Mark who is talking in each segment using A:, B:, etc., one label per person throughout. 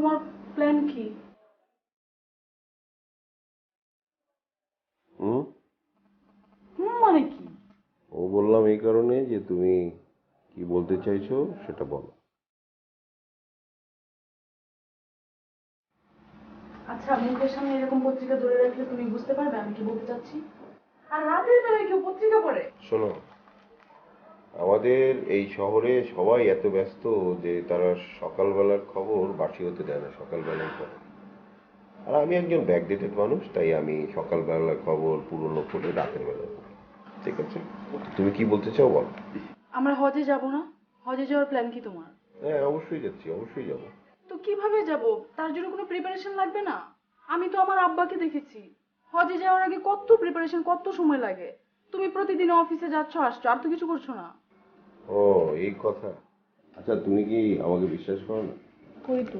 A: তোমার প্ল্যান কি?
B: হুম
A: মানে কি?
B: ও বললাম এই কারণে যে তুমি কি বলতে চাইছো সেটা বলো।
A: আচ্ছা, মুখের সামনে এরকম পত্রিকা ধরে রাখলে তুমি বুঝতে পারবে আমি কি বলতে চাচ্ছি? আর রাতের বেলায় কেউ পত্রিকা পড়ে?
B: শোনো, আমাদের এই শহরে সবাই এত ব্যস্ত যে তারা সকালবেলার খবর বাসি হতে দেয় না, সকালবেলায় পড়ে। আর আমি একজন ব্যাকডেটেড মানুষ, তাই আমি সকালবেলার খবর পুরনো করে রাতের বেলা পড়ি। ঠিক আছে, তুমি কি বলতে চাও বলো।
A: আমরা হজে যাব না? হজে যাওয়ার প্ল্যান কি তোমার?
B: হ্যাঁ, অবশ্যই যাচ্ছি, অবশ্যই যাবো।
A: তো কিভাবে যাব? তার জন্য কোনো প্রিপারেশন লাগবে না? আমি তো আমার আব্বাকে দেখেছি, হজে যাওয়ার আগে কত প্রিপারেশন, কত সময় লাগে। তুমি প্রতিদিন অফিসে যাচ্ছ আসছো, আর তো কিছু করছো না।
B: ও, এই কথা। আচ্ছা, তুমি কি আমাকে বিশ্বাস করো না?
A: করি তো।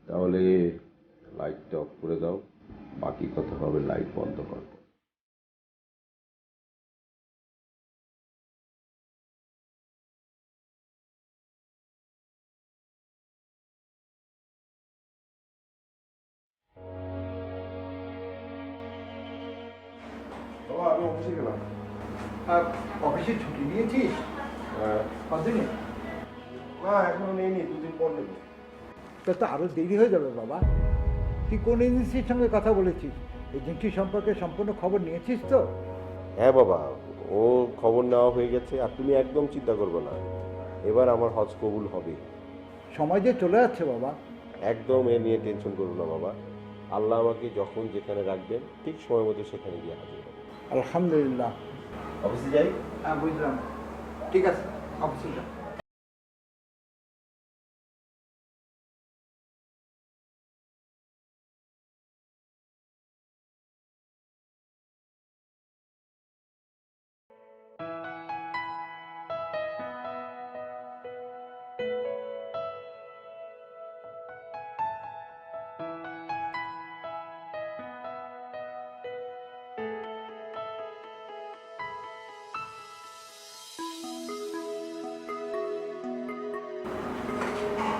B: তাহলে লাইটটা অফ করে দাও, বাকি কথা হবে লাইট বন্ধ করো। বাবা, আমি অফিসে গেলাম।
C: আর অফিসে ছুটি নিয়েছিস?
B: হ্যাঁ।
C: কতদিনে?
B: না, এখনো নেইনি, দুদিন পর নেবো।
C: তা তো আরো দেরি হয়ে যাবে বাবা। তুই কোন এজেন্সির সঙ্গে কথা বলেছিস? এজেন্সি সম্পর্কে সম্পূর্ণ খবর নিয়েছিস তো?
B: হ্যাঁ বাবা, ও খবর নেওয়া হয়ে গেছে, আর তুমি একদম চিন্তা করবে না, এবার আমার হজ কবুল হবে।
C: সময় যে চলে যাচ্ছে বাবা।
B: একদম এ নিয়ে টেনশন করো না বাবা, আল্লাহ আমাকে যখন যেখানে রাখবেন ঠিক সময় মতো সেখানে গিয়ে হাজির হবে।
C: আলহামদুলিল্লাহ।
B: অফিসে যাই।
C: হ্যাঁ, বুঝলাম। ঠিক আছে, অফিসে যা।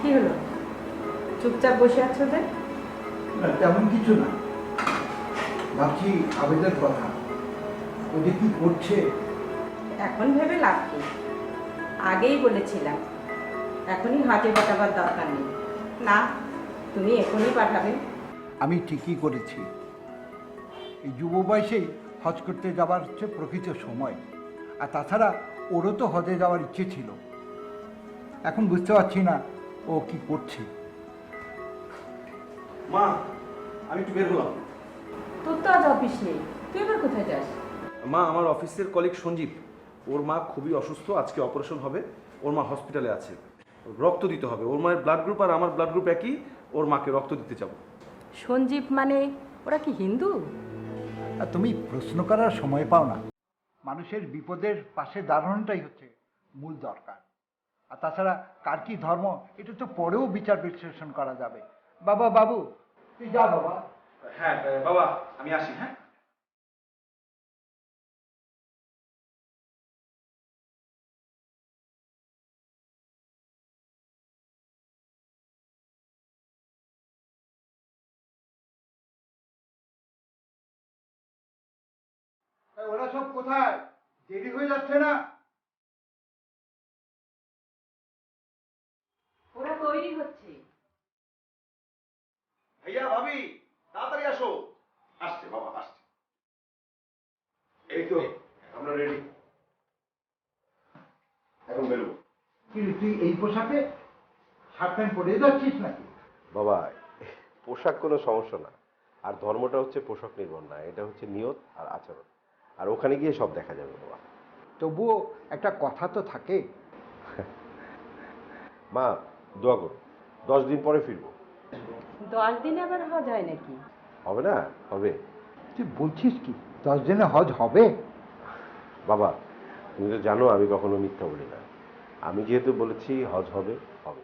D: কি হলো, চুপচাপ বসে আছো যে?
C: না, তেমন কিছু না। ভাবছি আবেদের কথা। ও যে কি করছে।
D: এখন ভেবে লাভ কি? আগেই বলেছিলাম এখনই হাতে পাঠাবার দরকার নেই। না, তুমি এখনই পাঠাবে।
C: আমি ঠিকই করেছি। এই যুব বয়সেই হজ করতে যাবার হচ্ছে প্রকৃত সময়। আর তাছাড়া ওরও তো হজে যাওয়ার ইচ্ছে ছিল। এখন বুঝতে পারছি না ও কি করছে।
E: মা, আমি একটু বের হলাম।
D: তোর তো আজ অফিস নেই, তুই এবার কোথায় যাস?
E: মা, আমার অফিসের কলিগ সঞ্জীব, ওর মা খুবই অসুস্থ, আজকে অপারেশন হবে। ওর মা হসপিটালে আছে, রক্ত দিতে হবে। ওর মায়ের ব্লাড গ্রুপ আর আমার ব্লাড গ্রুপ একই, ওর মাকে রক্ত দিতে যাব।
D: সঞ্জীব মানে ওরা কি হিন্দু?
C: আর তুমি প্রশ্ন করার সময় পাও না। মানুষের বিপদের পাশে দাঁড়ানোটাই হচ্ছে মূল দরকার। আর তাছাড়া কার কি ধর্ম এটা তো পরেও বিচার বিশ্লেষণ করা যাবে। বাবা, বাবু তুই যা বাবা।
E: হ্যাঁ বাবা, আমি আসি। হ্যাঁ,
C: ওরা সব কোথায়? দেরি হয়ে যাচ্ছে না?
D: ওরা তৈরি হচ্ছে।
E: ভাইয়া, ভাবি, তাড়াতাড়ি আসো। আসছে বাবা, আসছে। এই তো আমরা রেডি, এখন বেরোবো।
C: কি রে, তুই এই পোশাকে শার্ট প্যান্ট পরে যাচ্ছিস নাকি?
B: বাবা, পোশাক কোনো সমস্যা না, আর ধর্মটা হচ্ছে পোশাক নির্ভর না, এটা হচ্ছে নিয়ত আর আচরণ, আর ওখানে গিয়ে সব দেখা যাবে বাবা।
C: তবুও একটা কথা তো থাকে।
B: মা, দোয়া করো, 10 দিন পরে ফিরবো।
D: 10 দিনে আবার হজ হয় নাকি?
B: হবে না? হবে।
C: তুই বলছিস কি 10 দিনে হজ হবে?
B: বাবা, তুমি তো জানো আমি কখনো মিথ্যা বলি না, আমি যেহেতু বলেছি হজ হবে, হবে।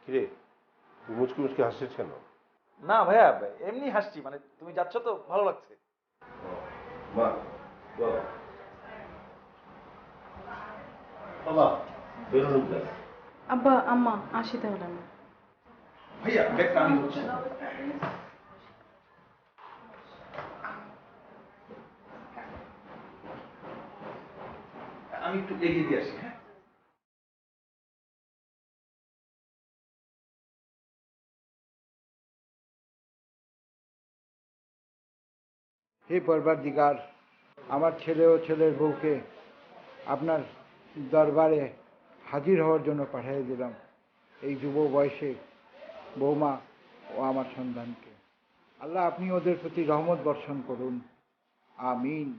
B: কিরে, তুই মুচকি মুচকি হাসছিস কেন?
F: না ভাইয়া, এমনি হাসছি, মানে তুমি যাচ্ছ তো ভালো লাগছে।
B: মা, দোয়া করো। বাবা, বেরোনো যায়।
A: আব্বা আম্মা আসি তাহলে আমি।
C: ভাইয়া ব্যাগটা আমি হচ্ছে আমি একটু এগিয়ে দিয়ে আসি। হ্যাঁ, হে পরবর্তীকার, আমার ছেলে ও ছেলের বউকে আপনার দরবারে হাজির হওয়ার জন্য পাঠিয়ে দিলাম, এই যুব বয়সে বৌমা ও আমার সন্তানকে। আল্লাহ আপনি ওদের প্রতি রহমত বর্ষণ করুন, আমিন।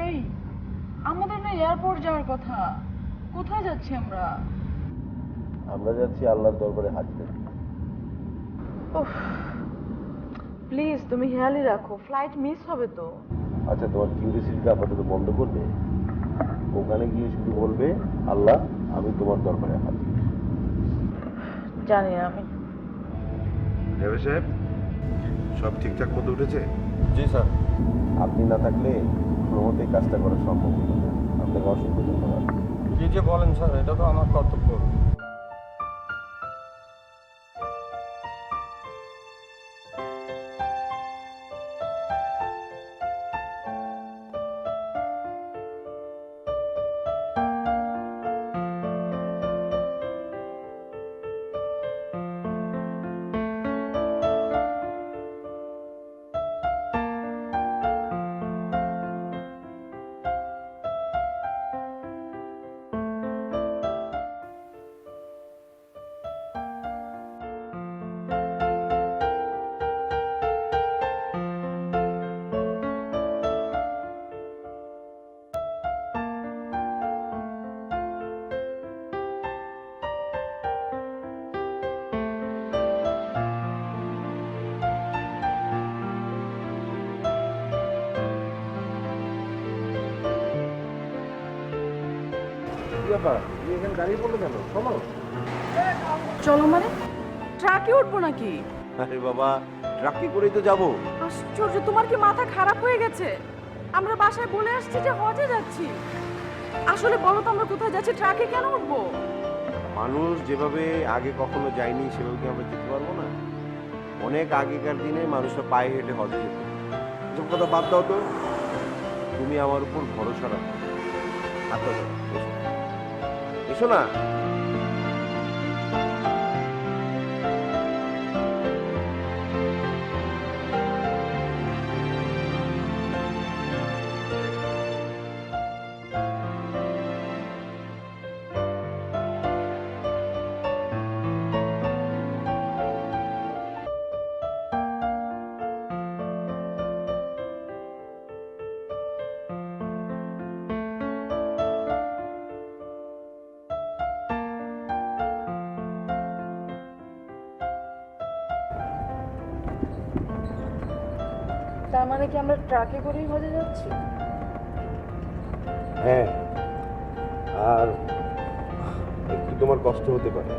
A: এই আমাদের না এয়ারপোর্ট যাওয়ার কথা, কোথায় যাচ্ছি আমরা?
B: আমরা যাচ্ছি আল্লাহর দরবারে হাজির হতে।
A: উফ, প্লিজ তুমি হেয়ালি রাখো, ফ্লাইট মিস হবে তো।
B: আচ্ছা, তোমার কিউরিয়াসিটিটা আপাতত বন্ধ করবে। ওখানে গিয়ে শুধু বলবে, আল্লাহ আমি তোমার দরবারে হাজির।
A: জানি না আমি।
B: দেবে সাহেব, সব ঠিকঠাক মতো উঠেছে?
E: জি স্যার।
B: আপনি না থাকলে কোনো মতেই কাজটা করা সম্ভব হতো না। আপনাকে অসংখ্য ধন্যবাদ।
E: কি যে বলেন স্যার, এটা তো আমার কর্তব্য। ব্যাপার, তুমি এখানে দাঁড়িয়ে পড়লো কেন? চলো।
A: চলো মানে ট্রাকে উঠবো নাকি?
B: আরে বাবা, ট্রাকে করেই তো যাবো।
A: আশ্চর্য, তোমার কি মাথা খারাপ হয়ে গেছে? আমরা বাসায় বলে আসছি যে হজে যাচ্ছি। আসলে বলো তো আমরা কোথায় যাচ্ছি, ট্রাকে কেন উঠবো?
B: মানুষ যেভাবে আগে কখনো যায়নি সেভাবে কি আমরা যেতে পারবো না? অনেক আগেকার দিনে মানুষরা পায়ে হেঁটে হজে যেত। এসব কথা বাদ দাও তো, তুমি আমার উপর ভরসা রাখো। আচ্ছা, এসো না।
A: তার মানে কি আমরা ট্রাকে করেই হজে যাচ্ছি?
B: হ্যাঁ, আর একটু তোমার কষ্ট হতে পারে।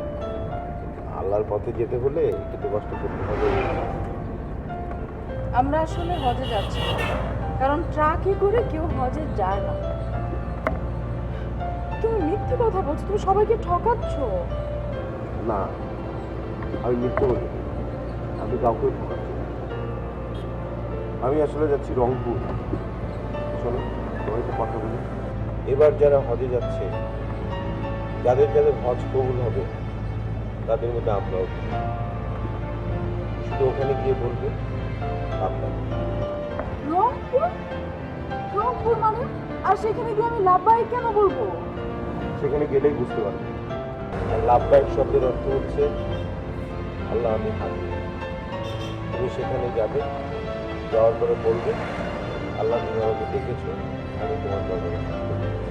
B: আল্লাহর পথে যেতে হলে একটু তো কষ্ট করতে হবে।
A: আমরা আসলে হজে যাচ্ছি না, কারণ ট্রাকে করে কেউ হজে যায় না। তুমি মিথ্যে কথা বলছো, তুমি সবাইকে ঠকাচ্ছ।
B: না, আমি মিথ্যে বলি না। আমি কাউকে ঠকাচ্ছি না। আমি আসলে যাচ্ছি রংপুর। শোনো, তোমায় তো কথা বলি। এবার যারা হজে যাচ্ছে, যাদের যাদের হজ কবুল হবে, তাদের মধ্যে আমরাও। শুধু ওখানে গিয়ে বলবে আপনার।
A: রংপুর? রংপুর মানে? আর সেখানে গিয়ে আমি লাভবাহিক কেন বলবো?
B: সেখানে গেলেই বুঝতে পারবে। আর লাভবাহিক শব্দের অর্থ হচ্ছে আল্লাহ আমি হাজির। তুমি সেখানে যাবে, যাওয়ার পরে বলবে আল্লাহ তুমি আমাকে ডেকেছো, আমি তোমার দরবারে হাজির হয়েছি।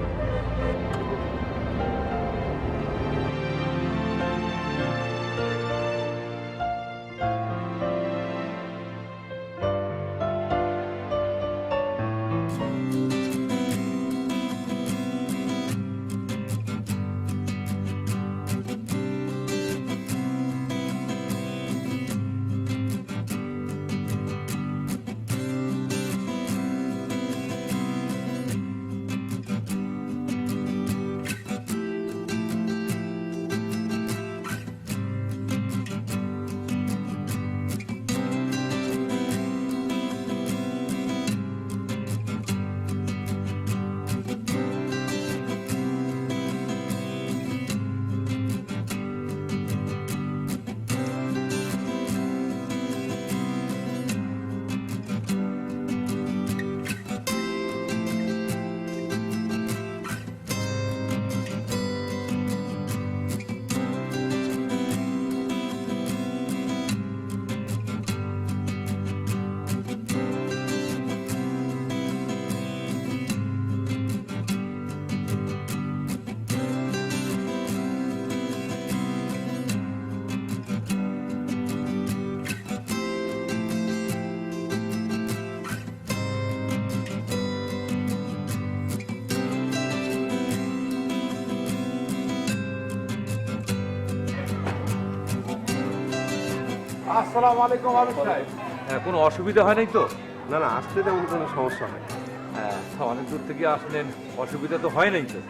G: আসসালামু আলাইকুম আবিদ সাহেব। কোনো অসুবিধা হয় নাই তো?
B: না না, আসতে তেমন কোনো সমস্যা হয়।
G: হ্যাঁ, অনেক দূর থেকে আসলেন, অসুবিধা তো হয় নাই তো?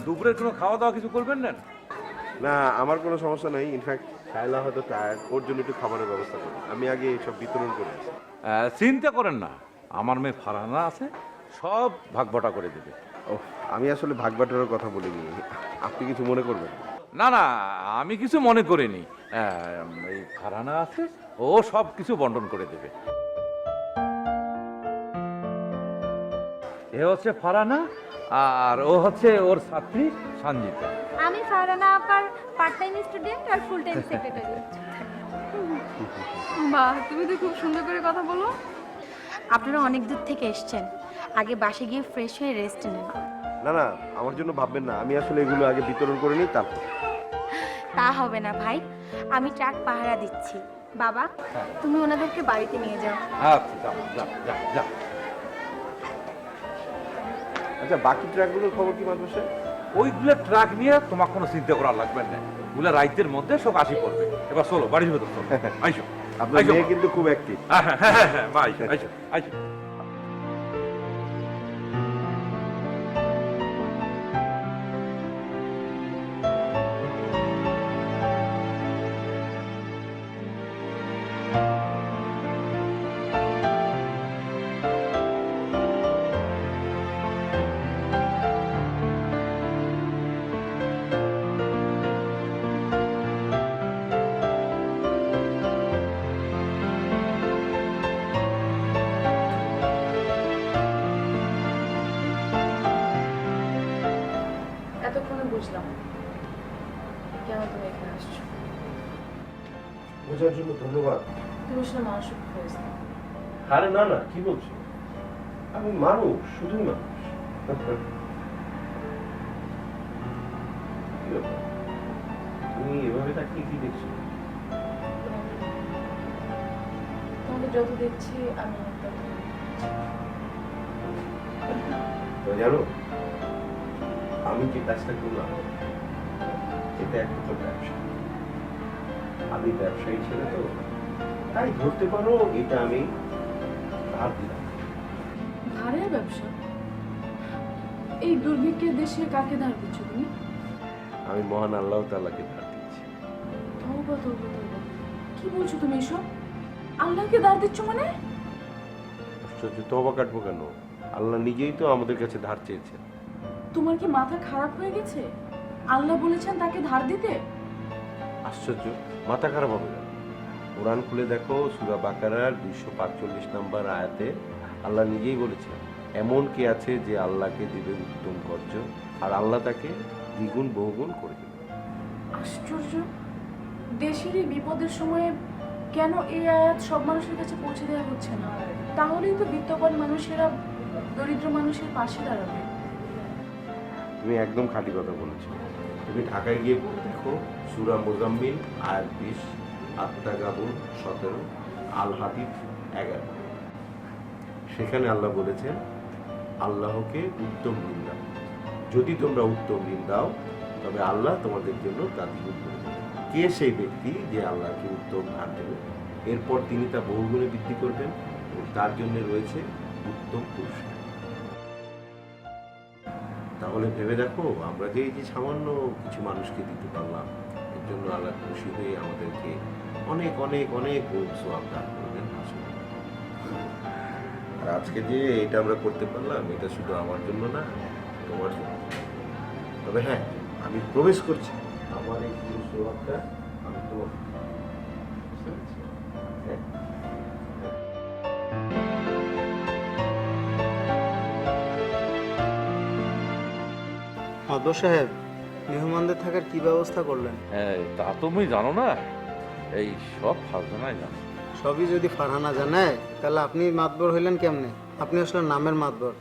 G: দুপুরের কোনো খাওয়া দাওয়া কিছু করবেন না?
B: না, আমার কোনো সমস্যা নেই। ইনফ্যাক্ট শায়লা হয়তো টায়ার্ড, ওর জন্য একটু খাবারের ব্যবস্থা করি। আমি আগে সব বিতরণ করে আসি।
G: চিন্তা করেন না, আমার মেয়ে ফারহানা আছে, সব ভাগ বটা করে দেবে।
B: ও, আমি আসলে ভাগ বাটোয়ারার কথা বলিনি, আপনি কিছু মনে করবেন না।
G: না না, আমি কিছু মনে করিনি। এই ফারহানা আছে, ও সব কিছু বন্টন করে দেবে। এ হচ্ছে ফারহানা, আর ও হচ্ছে ওর ছাত্রী সঞ্জিতা।
H: আমি ফারহানা আপার পার্ট টাইম স্টুডেন্ট আর ফুল টাইম সেক্রেটারি।
A: বাহ, তুমি তো খুব সুন্দর করে কথা বলো।
H: আপনারা অনেক দূর থেকে এসেছেন, আগে বাসে গিয়ে ফ্রেশ হয়ে রেস্ট নেন।
B: না না, আমার জন্য ভাববেন না, আমি আসলে এগুলো আগে বিতরণ করে নিই তারপর।
H: তা হবে না ভাই, আমি ট্রাক পাহারা দিচ্ছি। বাবা, তুমি ওনাদেরকে বাড়িতে নিয়ে যাও।
G: আচ্ছা, যাও যাও যাও যাও।
B: আচ্ছা, বাকি ট্র্যাকগুলোর খবর কি মাত্র স্যার?
G: ওইগুলো ট্রাক নিয়ে তোমার কোনো চিন্তা করা লাগবে না, ওগুলো রাইতের মধ্যে সব আসি পড়বে। এবার চলো বাড়ির ভেতর চলো, আইসো।
B: আপনার
G: আইসো,
B: মেয়ে কিন্তু খুব অ্যাক্টিভ।
G: হ্যাঁ হ্যাঁ হ্যাঁ হ্যাঁ, মা আইসো আইসো আইসো।
A: এতক্ষণে বুঝলাম কেন তুমি এখানে আসছো।
B: বোঝার জন্য ধন্যবাদ।
A: তুমি আসলে মানসিক হয়েছে।
B: আরে না না, কি বলছো? আমি মানুষ, শুধুই মানুষ। কি ব্যাপার? তুমি এভাবে তাকিয়ে কি দেখছো?
A: তোমাকে যত দেখছি আমি
B: তো জানো, আমি যে কাজটা করলাম এটা একটা ব্যবসা। আমি ব্যবসায়ী ছেলে তো, তাই ধরতে পারো এটা আমি ধার দিলাম।
A: ধারের ব্যবসা? এই দুর্ভিক্ষের দেশে কাকে ধার দিচ্ছ তুমি?
B: আমি মহান আল্লাহ তাআলাকে ধার দিচ্ছি।
A: তওবা তওবা তওবা, কি বলছো তুমি এসব? আল্লাহকে ধার দিচ্ছ মানে?
B: আশ্চর্য, তওবা কাটবো কেন? আল্লাহ নিজেই তো আমাদের কাছে ধার চেয়েছেন।
A: তোমার কি মাথা খারাপ হয়ে গেছে? আল্লাহ বলেছেন তাকে ধার দিতে।
B: আশ্চর্য, মাথা খারাপ হবে না। কোরআন খুলে দেখো, সূরা বাকারার 245 নম্বর আয়াতে আল্লাহ নিজেই বলেছেন, এমন কে আছে যে আল্লাহকে দিবে উত্তম কর্য, আর আল্লাহ তাকে দ্বিগুণ বহুগুণ করে দেবে।
A: আশ্চর্য, দেশের এই বিপদের সময়ে কেন এই আয়াত সব মানুষের কাছে পৌঁছে দেওয়া হচ্ছে না? তাহলেই তো বিত্তবান মানুষেরা দরিদ্র মানুষের পাশে দাঁড়াবে।
B: তুমি একদম খাঁটি কথা বলেছো। তুমি ঢাকায় গিয়ে পড়ে দেখো, সূরা মুজাম্মিল আয়াত 20, আত-তাগাবুন 17, আল হাদিদ 11। সেখানে আল্লাহ বলেছেন, আল্লাহকে উত্তম ঋণ দাও। যদি তোমরা উত্তম ঋণ দাও তবে আল্লাহ তোমাদের জন্য তা দ্বিগুণ করে দেবেন। কে সেই ব্যক্তি যে আল্লাহকে উত্তম ধার দেবে, এরপর তিনি তা বহুগুণে বৃদ্ধি করবেন এবং তার জন্য রয়েছে উত্তম পুরস্কার। তাহলে ভেবে দেখো, আমরা যে এই যে সামান্য কিছু মানুষকে দিতে পারলাম, এর জন্য আল্লাহ খুশি হয়ে আমাদেরকে অনেক অনেক অনেক গুণ সওয়াব দান করবেন। আর আজকে যে এটা আমরা করতে পারলাম, এটা শুধু আমার জন্য না, তোমার জন্য। তবে হ্যাঁ, আমি প্রবেশ করছি, আমার এই পুরো সওয়াবটা আমি তোমার হ্যাঁ।
I: মাদবর সাহেব, মেহমানদের থাকার কি ব্যবস্থা করলেন?
G: হ্যাঁ, তা তুমি জানো না, এই সব ফারহানাই জানো।
I: সবই যদি ফারহানা জানায়, তাহলে আপনি মাতবর হইলেন কেমনে? আপনি আসলে নামের মাতবর,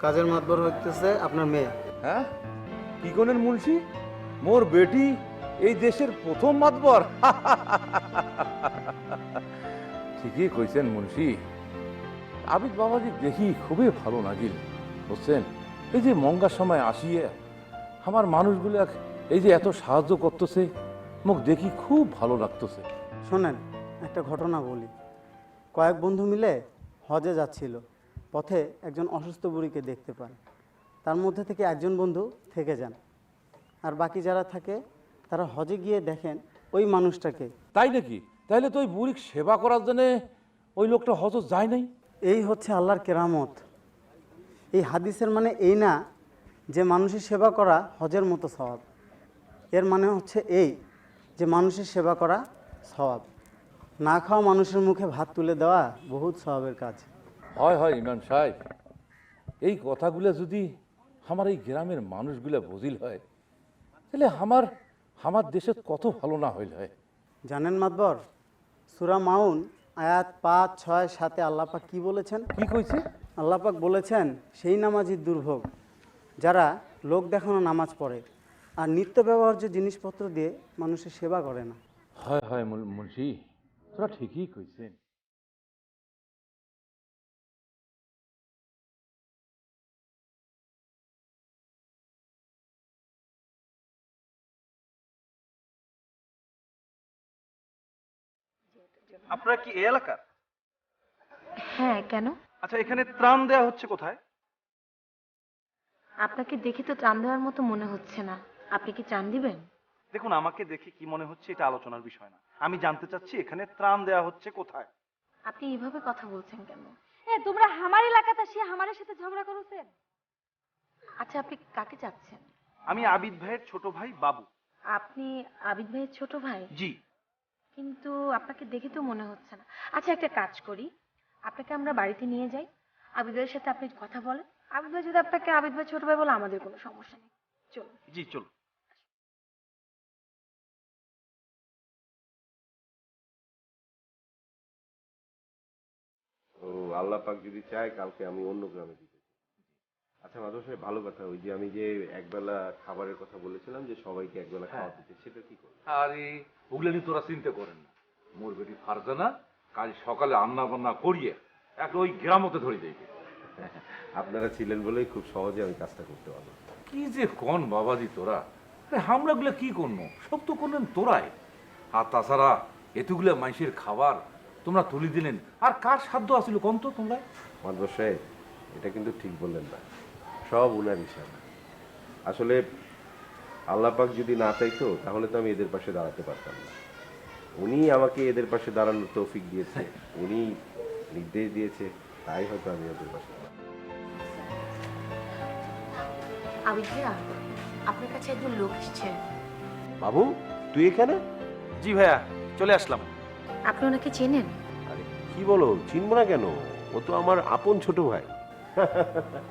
I: কাজের মাতবর হইতেছে আপনার মেয়ে।
G: হ্যাঁ, কি কোনের মুন্সি? মোর বেটি এই দেশের প্রথম মাতবর। ঠিকই কইছেন মুন্সি। আবিদ বাবাজি দেখি খুবই ভালো লাগিল, বুঝছেন? এই যে মঙ্গার সময় আসিয়ে আমার মানুষগুলো এই যে এত সাহায্য করতেছে, মুখ দেখি খুব ভালো লাগতেছে।
I: শোনেন, একটা ঘটনা বলি। কয়েক বন্ধু মিলে হজে যাচ্ছিল, পথে একজন অসুস্থ বুড়িকে দেখতে পান। তার মধ্যে থেকে একজন বন্ধু থেকে যান, আর বাকি যারা থাকে তারা হজে গিয়ে দেখেন ওই মানুষটাকে।
G: তাই নাকি? তাইলে তো ওই বুড়ির সেবা করার জন্য ওই লোকটা হয়তো যায় নাই।
I: এই হচ্ছে আল্লাহর কেরামত। এই হাদিসের মানে এই না যে মানুষের সেবা করা হজের মতো সওয়াব। এর মানে হচ্ছে এই যে মানুষের সেবা করা সওয়াব। না খাওয়া মানুষের মুখে ভাত তুলে দেওয়া বহুত সওয়াবের কাজ।
G: হয় হয় ইমাম সাহেব, এই কথাগুলো যদি আমার এই গ্রামের মানুষগুলো বুঝিল হয়, তাহলে আমার দেশে কত ভালো না হইল হয়।
I: জানেন মাতবর, সূরা মাউন আয়াত 5, 6, 7 আল্লাপাক কি বলেছেন?
G: কি কইছে?
I: আল্লাপাক বলেছেন, সেই নামাজি দুর্ভোগ যারা লোক দেখানো নামাজ পড়ে আর নিত্য ব্যবহার্য জিনিসপত্র দিয়ে মানুষের সেবা করে না।
G: হয় হয় মুন্সি, তোরা ঠিকই কইছেন।
F: আপনারা কি এই এলাকার?
H: হ্যাঁ, কেন?
F: আচ্ছা, এখানে ত্রাণ দেয়া হচ্ছে কোথায়?
H: আপনাকে দেখে তো ত্রাণ দেওয়ার মতো মনে হচ্ছে না। আপনি কি ত্রাণ দিবেন?
F: দেখুন, আমাকে দেখে কি মনে হচ্ছে এটা আলোচনার বিষয় না। আমি জানতে চাচ্ছি এখানে ত্রাণ দেয়া হচ্ছে কোথায়।
H: আপনি এইভাবে কথা বলছেন কেন?
J: তোমরা আমার এলাকাতে আসি আমাদের সাথে ঝগড়া করছেন।
H: আচ্ছা, আপনি কাকে চাচ্ছেন?
F: আমি আবিদ ভাইয়ের ছোট ভাই বাবু।
H: আপনি আবিদ ভাইয়ের ছোট ভাই?
F: জি।
H: কিন্তু আপনাকে দেখে তো মনে হচ্ছে না। আচ্ছা, একটা কাজ করি, আপনাকে আমরা বাড়িতে নিয়ে যাই, আবিদ ভাইয়ের সাথে আপনি কথা বলেন। আবিদ ভাই যদি আপনাকে আবিদ ভাই ছোট ভাই বলে, আমাদের কোনো সমস্যা নেই। চলুন।
F: জি চলুন।
B: ও আল্লাহ পাক যদি চায় কালকে আমি অন্য গ্রামে দিতে চাই। আচ্ছা মাধব সাহেব, ভালো কথা, ওই যে আমি যে একবেলা খাবারের কথা বলেছিলাম যে সবাইকে একবেলা খাওয়া দিতে, সেটা কি করবো?
G: আরে ওগুলো নিয়ে তোরা চিন্তা করেন না। মোর বেটি ফারজানা কাল সকালে আন্না বান্না করিয়ে একটা ওই গ্রামতে ধরে যাইবে।
B: আপনারা ছিলেন বলেই খুব সহজে আমি কাজটা করতে পারবো।
G: কি যে কন বাবাজি তোরা, আমরা গুলো কি করবো? সব তো করলেন তোরাই। আর তাছাড়া এতগুলো মানুষের খাবার তোমরা তুলে দিলেন, আর কার সাধ্য আসলে কম তো তোমরা?
B: মাধব সাহেব, এটা কিন্তু ঠিক বললেন না, সব উনার ইশারা। আসলে আল্লাহ পাক যদি না চাইতো তাহলে তো আমি এদের পাশে দাঁড়াতে পারতাম না। উনি আমাকে এদের পাশে দাঁড়ানোর তৌফিক দিয়েছে, উনি নির্দেশ দিয়েছে, তাই হয়তো আমি ওদের পাশে দাঁড়ালাম।
H: আবিদ ভাইয়া, আপনার কাছে একজন লোক এসছে।
B: বাবু, তুই এখানে?
F: জি ভাইয়া, চলে আসলাম।
H: আপনি ওনাকে চেনেন?
B: আরে কি বলো, চিনবো না কেন? ও তো আমার আপন ছোট ভাই।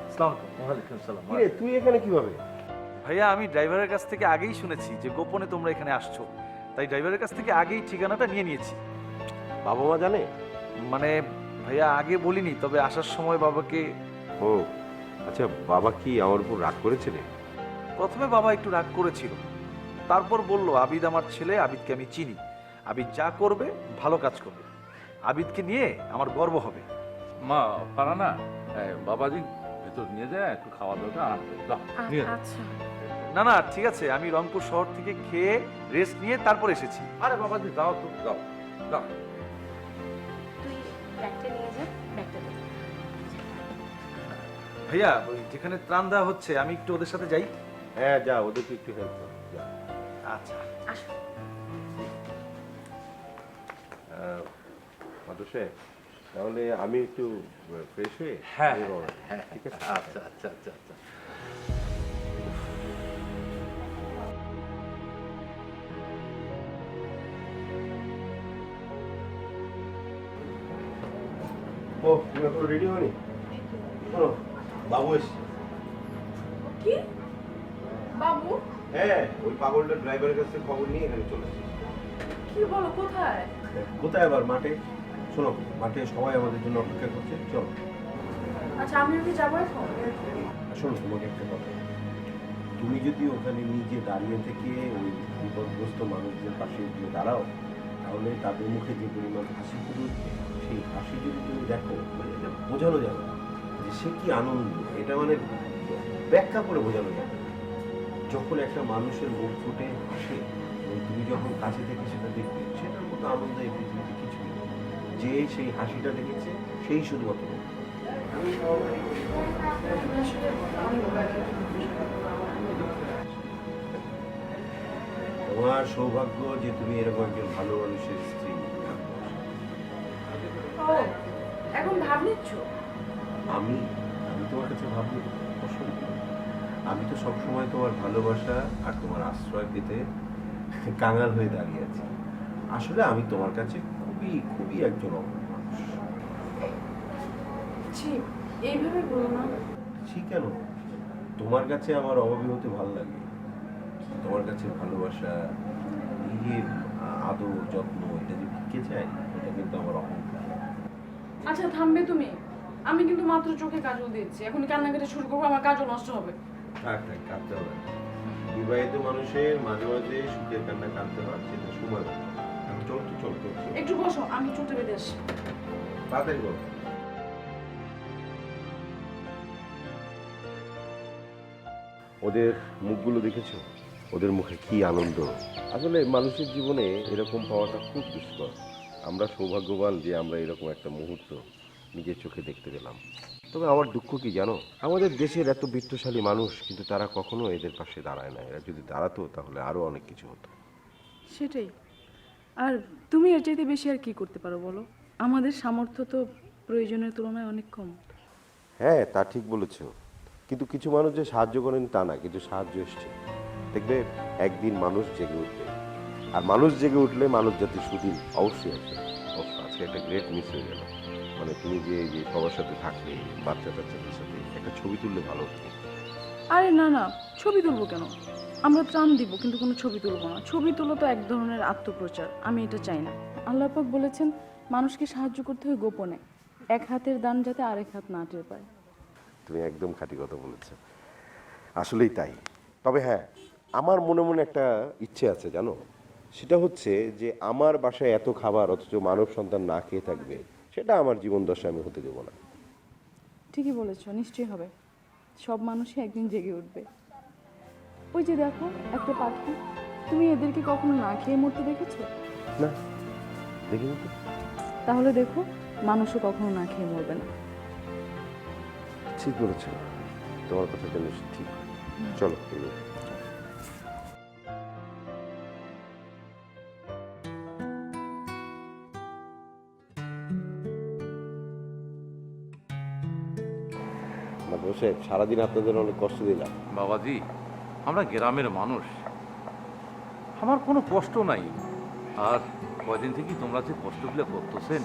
G: আসসালামু আলাইকুম। ওয়ালাইকুম আসসালাম।
B: কিরে, তুই এখানে কিভাবে?
F: ভাইয়া, আমি ড্রাইভারের কাছ থেকে আগেই শুনেছি যে গোপনে তোমরা এখানে আসছো, তাই ড্রাইভারের কাছ থেকে আগেই ঠিকানাটা নিয়ে নিয়েছি।
B: বাবা মা জানে?
F: মানে ভাইয়া, আগে বলিনি, তবে আসার সময় বাবাকে।
B: ও আচ্ছা, বাবা কি আমার উপর রাগ করেছিলেন?
F: প্রথমে বাবা একটু রাগ করেছিল, তারপর বলল আবিদ আমার ছেলে, আবিদকে আমি চিনি, আবিদ যা করবে ভালো কাজ করবে, আবিদকে নিয়ে আমার গর্ব হবে।
G: মা পারা না, বাবাজি ভেতর নিয়ে যায়, একটু খাওয়া দাওয়া আরাম করে দাও, নিয়ে যাও।
H: আচ্ছা।
F: না না, ঠিক আছে, আমি রংপুর শহর থেকে খেয়ে রেস্ট নিয়ে তারপর এসেছি।
G: আরে বাবাজি যাও তো, যাও যাও।
H: তুই ব্যাগটা নিয়ে যা, ব্যাগটা দে।
F: ভাইয়া, ওই যেখানে ত্রাণ দেওয়া হচ্ছে আমি একটু ওদের সাথে যাই।
B: হ্যাঁ যা, ওদেরকে একটু হেল্প কর, যা।
F: আচ্ছা।
H: আসো।
B: মাধব সাহেব, তাহলে আমি একটু ফ্রেশ হয়ে
G: হ্যাঁ
B: আমি রওনা দিই।
G: হ্যাঁ,
B: ঠিক আছে?
G: আচ্ছা আচ্ছা আচ্ছা আচ্ছা।
B: ও, তুমি এখন রেডি হয়নি? শোনো, বাবু এসছে।
A: কি বাবু?
B: হ্যাঁ, ওই পাগলটা ড্রাইভারের কাছ থেকে খবর নিয়ে এখানে চলে এসেছে।
A: কি বলো, কোথায়?
B: কোথায় আবার? মাঠে। শোনো, মাঠে সবাই আমাদের জন্য অপেক্ষা করছে, চলো।
A: আচ্ছা, আমি কি যাবো এখন?
B: শোনো, তোমাকে একটা কথা, তুমি যদি ওখানে নিজে দাঁড়িয়ে থেকে ওই বিপদগ্রস্ত মানুষদের পাশে গিয়ে দাঁড়াও, তাহলে তাদের মুখে যে পরিমাণ হাসি ফুটে উঠবে, সেই হাসি যদি তুমি দেখো, মানে এটা বোঝানো যাবে না যে সে কি আনন্দ, এটা মানে ব্যাখ্যা করে বোঝানো যাবে না। যখন একটা মানুষের মুখ ফুটে হাসে এবং তুমি যখন কাছে থেকে সেটা দেখবে, সেটার মতো আনন্দ এই পৃথিবীতে কিছু নেই। যে সেই হাসিটা দেখেছে সেই শুধুমাত্র বলবে। তোমার সৌভাগ্য যে তুমি এরকম একজন ভালো মানুষের স্ত্রী।
A: ও, এখন ভাব নিচ্ছ?
B: আমি আমি তোমার কাছে ভাবনি পছন্দ। আমি তো সবসময় তোমার ভালোবাসা আর তোমার আশ্রয় পেতে কাঙাল হয়ে দাঁড়িয়ে আছি। আসলে আমি তোমার কাছে খুবই খুবই একজন অভাবী মানুষ।
A: ছি, এইভাবে বলো না।
B: ঠিক কেন? তোমার কাছে আমার অভাবী হতে ভালো লাগে। তোমার কাছে ভালোবাসা, এই যে আদর যত্ন, এটা যে ভিক্ষে চাই, এটা কিন্তু আমার অহংকার।
A: আচ্ছা থামবে তুমি? আমি কিন্তু মাত্র চোখে কাজল দিয়েছি, এখন কান্নাকাটি শুরু করবো, আমার কাজল নষ্ট হবে।
B: থাক থাক, কাঁদতে হবে না। বিবাহিত মানুষের মাঝে মাঝে সুখের কান্না কাঁদতে হয়, সেটা সময় মতো। এখন চল তো, চল চল চল।
A: একটু বসো, আমি চলতে বেঁধে আসি।
B: তাড়াতাড়ি বল। ওদের মুখগুলো দেখেছো? ওদের মুখে কি আনন্দ! আসলে মানুষের জীবনে এরকম পাওয়াটা খুব দুষ্কর। আমরা সৌভাগ্যবান যে আমরা এরকম একটা মুহূর্ত নিজের চোখে দেখতে পেলাম। তবে আমার দুঃখ কি জানো, আমাদের দেশের এত বিত্তশালী মানুষ কিন্তু তারা কখনো এদের পাশে দাঁড়ায় না। এরা যদি দাঁড়াতো তাহলে আরো অনেক কিছু হতো।
A: সেটাই। আর তুমি এর চাইতে বেশি আর কি করতে পারো বলো? আমাদের সামর্থ্য তো প্রয়োজনের তুলনায় অনেক কম।
B: হ্যাঁ, তা ঠিক বলেছো। কিন্তু কিছু মানুষ যে সাহায্য করেন তা না, কিন্তু সাহায্য এসছে। দেখবে একদিন মানুষ জেগে উঠবে, আর মানুষ জেগে উঠলে মানুষ জাতির সুদিন অবশ্যই আসবে। আজকে একটা গ্রেট মিস হয়ে গেল। মানে তুমি যে যে সবার সাথে থাকলে, বাচ্চা টাচ্চাদের সাথে একটা ছবি তুললে ভালো হতো।
A: আরে না না, ছবি তুলবো কেন? আমরা ত্রাণ দিব, কিন্তু কোনো ছবি তুলবো না। ছবি তোলা তো এক ধরনের আত্মপ্রচার, আমি এটা চাই না। আল্লাহ পাক বলেছেন মানুষকে সাহায্য করতে হয় গোপনে, এক হাতের দান যাতে আরেক হাত না টের পায়।
B: তুমি একদম খাঁটি কথা বলেছো, আসলেই তাই। তবে হ্যাঁ, আমার মনে মনে একটা ইচ্ছে আছে জানো, সেটা হচ্ছে যে আমার বাসায় এত খাবার অথচ মানব সন্তান না খেয়ে থাকবে, সেটা আমার জীবন দশা আমি হতে দেবো না।
A: ঠিকই বলেছো, নিশ্চয়ই হবে। সব মানুষই একদিন জেগে উঠবে। ওই যে দেখো একটা পাখি, তুমি এদেরকে কখনো না খেয়ে মরতে দেখেছো?
B: না, দেখিনি তো।
A: তাহলে দেখো মানুষও কখনো না খেয়ে মরবে না।
B: ঠিক বলেছ, তোমার কথা যেন ঠিক। চলো এগোই। বসে সারাদিন আপনাদের অনেক কষ্ট দিলাম।
G: বাবাজি, আমরা গ্রামের মানুষ, আমার কোনো কষ্ট নাই। আর কয়দিন থেকে তোমরা যে কষ্টগুলো করতেছেন।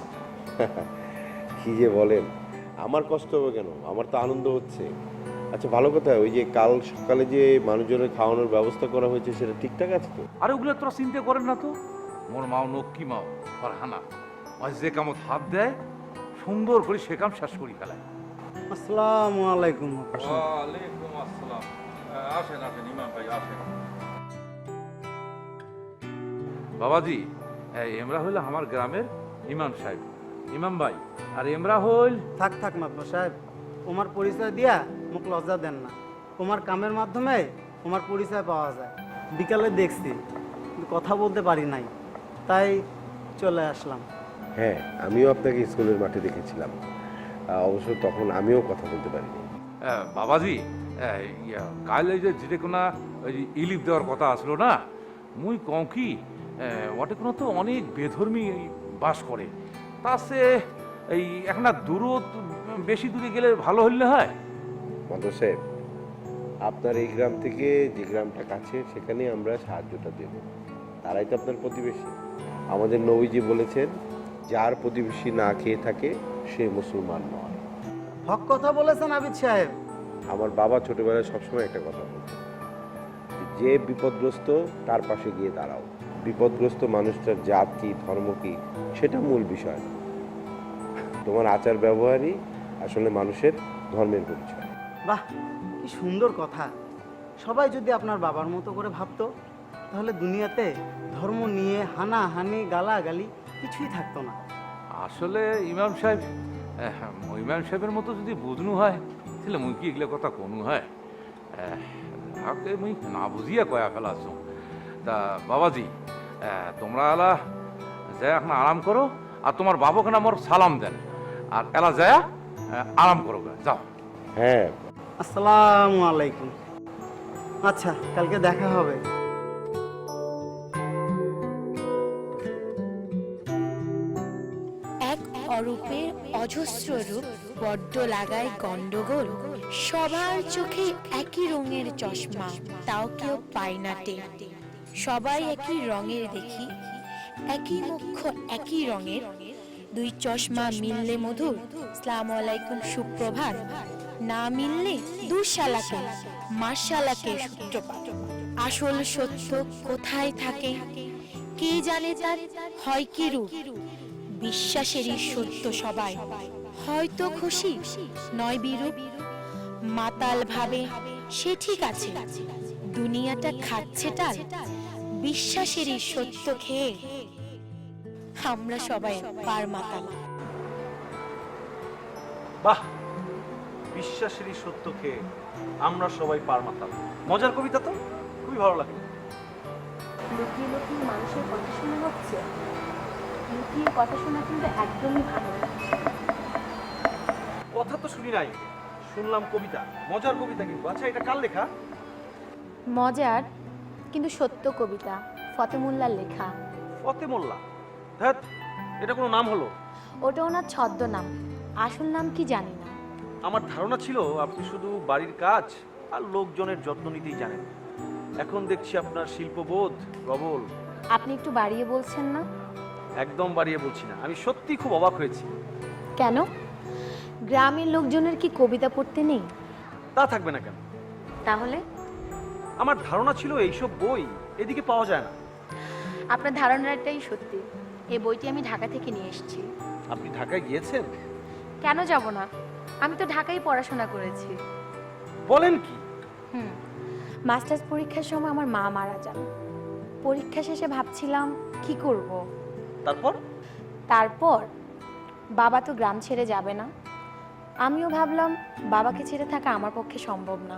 B: কি যে বলেন, আমার কষ্ট হবে কেন? আমার তো আনন্দ হচ্ছে। আচ্ছা ভালো কথা, ওই যে কাল সকালে যে মানুষজনের খাওয়ানোর ব্যবস্থা করা হয়েছে সেটা ঠিকঠাক আছে তো?
G: আর ওগুলো তোরা চিন্তা করেন না তো। মোর মাও নক্কি মাও ফারহানা, ওই যে কামত হাত দেয় সুন্দর করে সে কাম শেষ করি ফেলায়।
I: আসসালামু আলাইকুম।
G: ওয়ালাইকুম আসসালাম। আসেন আসেন ইমাম ভাই, আসেন। বাবাজি, এমরা হইল আমার গ্রামের ইমাম সাহেব, ইমাম ভাই। আর এমরা হইল
I: থাক থাক মাতবর সাহেব, তোমার পরিচয় দিয়া মুখ লজ্জা দেন না। তোমার কামের মাধ্যমে তোমার পরিচয় পাওয়া যায়। বিকালে দেখছি কিন্তু কথা বলতে পারি নাই, তাই চলে আসলাম।
B: হ্যাঁ, আমিও আপনাকে স্কুলের মাঠে দেখেছিলাম, অবশ্য তখন আমিও কথা বলতে পারিনি।
G: বাবাজি, কাল এই যে যেটা কোনো ইলিপ দেওয়ার কথা আসলো না, মুই কম কি ওটা কোনো তো অনেক বেধর্মী বাস করে, তা সে এই এখন দূরও বেশি দূরে গেলে ভালো হইলে হয়।
B: মন্ত্র সাহেব, আপনার এই গ্রাম থেকে যে গ্রামটা কাছে সেখানে আমরা সাহায্যটা দেব। তারাই তো আপনার প্রতিবেশী। আমাদের নবীজি বলেছেন, যার প্রতিবেশী না খেয়ে থাকে সে মুসলমান নয়।
I: হক কথা বলেছেন আবিদ সাহেব।
B: আমার বাবা ছোটবেলায় সবসময় একটা কথা বলতেন, যে বিপদগ্রস্ত তার পাশে গিয়ে দাঁড়াও। বিপদগ্রস্ত মানুষটার জাত কি ধর্ম কি সেটা মূল বিষয় না, তোমার আচার ব্যবহারই আসলে মানুষের ধর্মের পরিচয়।
I: বাহ, কি সুন্দর কথা। সবাই যদি আপনার বাবার মতো করে ভাবতো, তাহলে দুনিয়াতে ধর্ম নিয়ে হানাহানি গালাগালি কিছুই থাকতো না।
G: আসলে ইমাম সাহেব, ইমাম সাহেবের মতো যদি বুঝনু হয় তাহলে মুই কি এগুলো কথা কোনো হয়? মুই না বুঝিয়া কয়া ফেলাছ। তা বাবাজি, তোমরা আলা যে এখন আরাম করো, আর তোমার বাবুখানে আমার সালাম দেন, আর এলা যায় আরাম করো গা, যাও।
B: হ্যাঁ,
I: আসসালামু আলাইকুম। আচ্ছা, কালকে দেখা হবে।
K: এক অরূপের অজস্র রূপ বড্ড লাগায় গন্ডগোল, সবার চোখে একই রঙের চশমা, তাও কেউ পায় না টের। সবাই একই রঙের দেখি, একই মুখ একই রঙের, দুই চশমা মিললে মধুর, আসসালামু আলাইকুম সুপ্রভাত, না মিললে দুঃশালাকে মাশালাকে সূত্রপাত। আসল সত্য কোথায় থাকে কে জানে, তার হয় কি রূপ, বিশ্বাসেরই সত্য সবাই, হয়তো খুশি নয় বিরূপ। মাতাল ভাবে সে ঠিক আছে, দুনিয়াটা খাচ্ছে টাল, বিশ্বাসেরই সত্য খেয়ে আমরা সবাই পার মাতাল।
E: বাহ, বিশ্বাসেরই সত্য খেয়ে আমরা সবাই পার মাতাল। মজার কবিতা তো, খুবই ভালো লাগলো।
H: লুকিয়ে লুকিয়ে মানুষের কথা শোনা হচ্ছে, লুকিয়ে কথা শোনা কিন্তু একদমই ভালো না।
E: কথা তো শুনি নাই, শুনলাম কবিতা, মজার কবিতা কিন্তু। আচ্ছা, এটা কার লেখা?
H: মজার কিন্তু সত্য কবিতা, ফতে মোল্লার লেখা।
E: ফতে মোল্লা? ধ্যাৎ, এটা কোনো নাম হলো?
H: ওটা ওনার ছদ্মনাম, আসল নাম কি জানি না।
E: আমার ধারণা ছিল আপনি শুধু বাড়ির কাজ আর লোকজনের যত্ন নিতেই জানেন। এখন দেখছি আপনার শিল্পবোধ প্রবল।
H: আপনি একটু বাড়িয়ে বলছেন না?
E: একদম বাড়িয়ে বলছি না, আমি সত্যি খুব অবাক হয়েছি।
H: কেন, গ্রামের লোকজনের কি কবিতা পড়তে নেই?
E: তা থাকবে না কেন?
H: তাহলে?
E: আমার ধারণা ছিল এইসব বই এদিকে পাওয়া যায় না।
H: আপনার ধারণাটাই সত্যি। এই বইটি আমি ঢাকা থেকে নিয়ে এসেছি।
E: আপনি ঢাকায় গিয়েছেন?
H: কেন যাব না, আমি তো ঢাকায় পড়াশোনা করেছি।
E: বলেন কি?
H: মাস্টার্স পরীক্ষার সময় আমার মা মারা যান। পরীক্ষা শেষে ভাবছিলাম কি করব। তারপর বাবা তো গ্রাম ছেড়ে যাবে না, আমিও ভাবলাম বাবাকে ছেড়ে থাকা আমার পক্ষে সম্ভব না,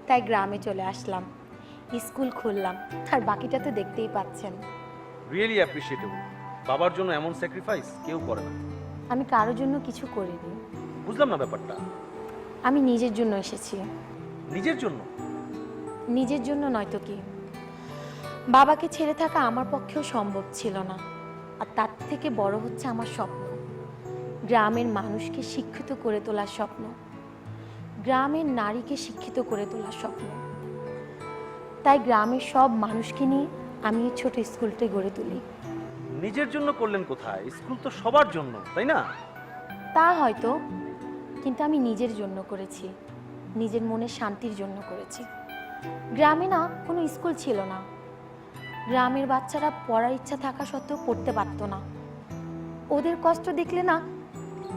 H: তাই গ্রামে চলে আসলাম, স্কুল খুললাম, আর বাকিটা তো দেখতেই পাচ্ছেন।
E: রিয়েলি অ্যাপ্রিশিয়েটেবল। বাবার জন্য এমন স্যাক্রিফাইস কেউ করে না।
H: আমি কারোর জন্য কিছু করিনি।
E: বুঝলাম না ব্যাপারটা।
H: আমি নিজের জন্য এসেছি।
E: নিজের জন্য?
H: নিজের জন্য নয়তো কি, বাবাকে ছেড়ে থাকা আমার পক্ষেও সম্ভব ছিল না, আর তার থেকে বড় হচ্ছে আমার স্বপ্ন, গ্রামের মানুষকে শিক্ষিত করে তোলার স্বপ্ন, গ্রামের নারীকে শিক্ষিত করে তোলার স্বপ্ন। তাই গ্রামের সব মানুষকে নিয়ে আমি এই ছোট স্কুলটা গড়ে তুলি।
E: নিজের জন্য করলেন কোথায়? স্কুল তো সবার জন্য, তাই না?
H: তা হয়তো, কিন্তু আমি নিজের জন্য করেছি, নিজের মনের শান্তির জন্য করেছি। গ্রামে না কোনো স্কুল ছিল না, গ্রামের বাচ্চারা পড়ার ইচ্ছা থাকা সত্ত্বেও পড়তে পারত না। ওদের কষ্ট দেখলে না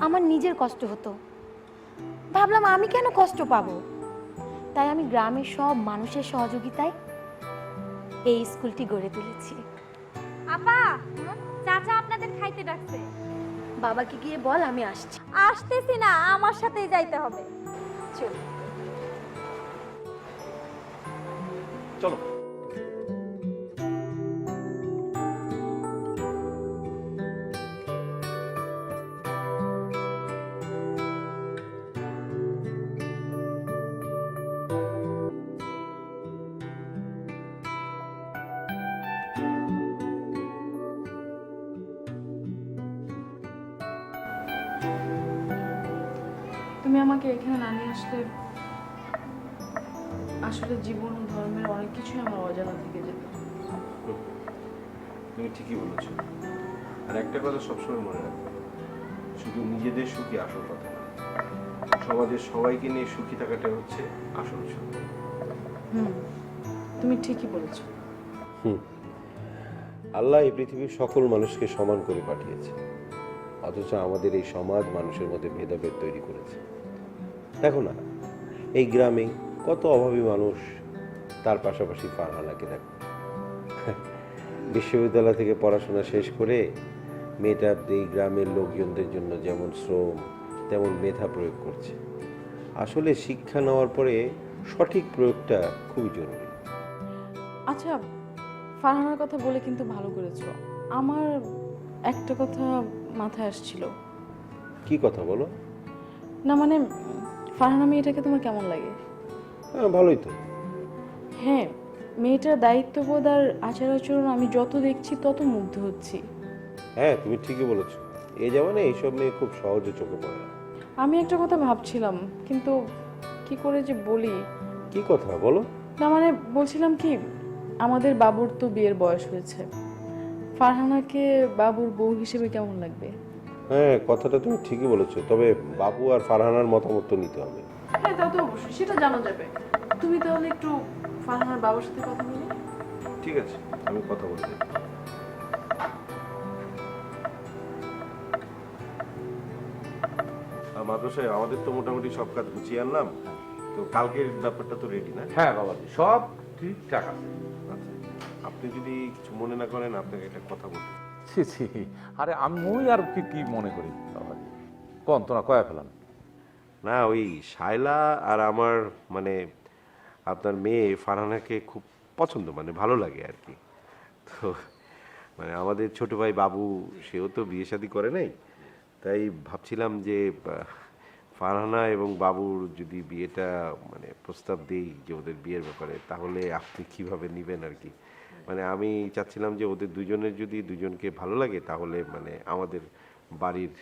H: আমার নিজের কষ্ট হতো, ভাবলাম আমি কেন কষ্ট পাবো। তাই আমি গ্রামের সব মানুষের সহযোগিতায় এই স্কুলটি গড়ে তুলেছি।
J: আপা, চাচা আপনাদের খাইতে ডাকছে।
H: বাবাকে গিয়ে বল আমি আসছি।
J: আসতেছি না, আমার সাথেই যাইতে হবে।
H: চল।
E: চলো।
A: তুমি আমাকে এখানে না নিয়ে আসলে আসলে জীবন ও ধর্মের অনেক কিছুই আমার অজানা থেকে যেত।
B: তুমি ঠিকই বলেছো। আর একটা কথা সবসময় মনে রাখবে, শুধু নিজেদের সুখী আসল কথা না, সমাজের সবাইকে নিয়ে সুখী থাকাটা হচ্ছে আসল সুখ।
A: তুমি ঠিকই বলেছো।
B: আল্লাহ এই পৃথিবীর সকল মানুষকে সমান করে পাঠিয়েছে, অথচ আমাদের এই সমাজ মানুষের মধ্যে ভেদাভেদ তৈরি করেছে। দেখো না, এই গ্রামে কত অভাবী মানুষ, তার পাশাপাশি ফারহানাকে দেখো, বিশ্ববিদ্যালয় থেকে পড়াশোনা শেষ করে মেয়েটা এই গ্রামের লোকজনদের জন্য যেমন শ্রম তেমন মেধা প্রয়োগ করছে। আসলে শিক্ষা নেওয়ার পরে সঠিক প্রয়োগটা খুবই জরুরি।
A: আচ্ছা, ফারহানার কথা বলে কিন্তু ভালো করেছো। আমার একটা কথা মাথায় আসছিল।
B: কি কথা বলো?
A: না মানে ফারহানা মেয়েটাকে তোমার কেমন লাগে?
B: হ্যাঁ, ভালোই তো।
A: হ্যাঁ, মেয়েটার দায়িত্ববোধ আর আচার আচরণ আমি যত দেখছি তত মুগ্ধ হচ্ছি।
B: হ্যাঁ, তুমি ঠিকই বলেছো। এই জামানে এইসব মেয়ে খুব সহজে চোখে পড়ে না।
A: আমি একটা কথা ভাবছিলাম, কিন্তু কি করে যে বলি।
B: কি কথা বলো?
A: না মানে বলছিলাম কি, আমাদের বাবুর তো বিয়ের বয়স হয়েছে, ফারহানাকে বাবুর বউ হিসেবে কেমন লাগবে?
B: হ্যাঁ, কথাটা তুমি ঠিকই বলেছো, তবে বাবু আর ফারহানার মতামত তো নিতে হবে।
A: হ্যাঁ, তা তো অবশ্যই, সেটা জানা যাবে। তুমি তাহলে একটু ফারহানার বাবার সাথে কথা বলো।
B: ঠিক আছে, আমি কথা বলতে। মাদ্রাসায় আমাদের তো মোটামুটি সব কাজ গুছিয়ে আনলাম, তো কালকের ব্যাপারটা তো রেডি না?
G: হ্যাঁ বাবাজি, সব ঠিকঠাক আছে।
B: আচ্ছা, আপনি যদি কিছু মনে না করেন, আপনাকে একটা কথা বলতে।
G: ছি ছি, আরে আমি আর কি মনে করি বাবাজি, কোন তোরা কয়া ফেলান।
B: না, ওই শায়লা আর আমার মানে আপনার মেয়ে ফারহানাকে খুব পছন্দ, মানে ভালো লাগে আর কি। তো মানে আমাদের ছোট ভাই বাবু, সেও তো বিয়ে শাদী করে নাই, তাই ভাবছিলাম যে ফারহানা এবং বাবুর যদি বিয়েটা মানে প্রস্তাব দিই যে ওদের বিয়ের ব্যাপারে, তাহলে আপনি কিভাবে নেবেন আর কি। মানে আমি চাচ্ছিলাম যে ওদের দুজনের যদি দুজনকে ভালো লাগে, তাহলে মানে আমাদের বাড়ির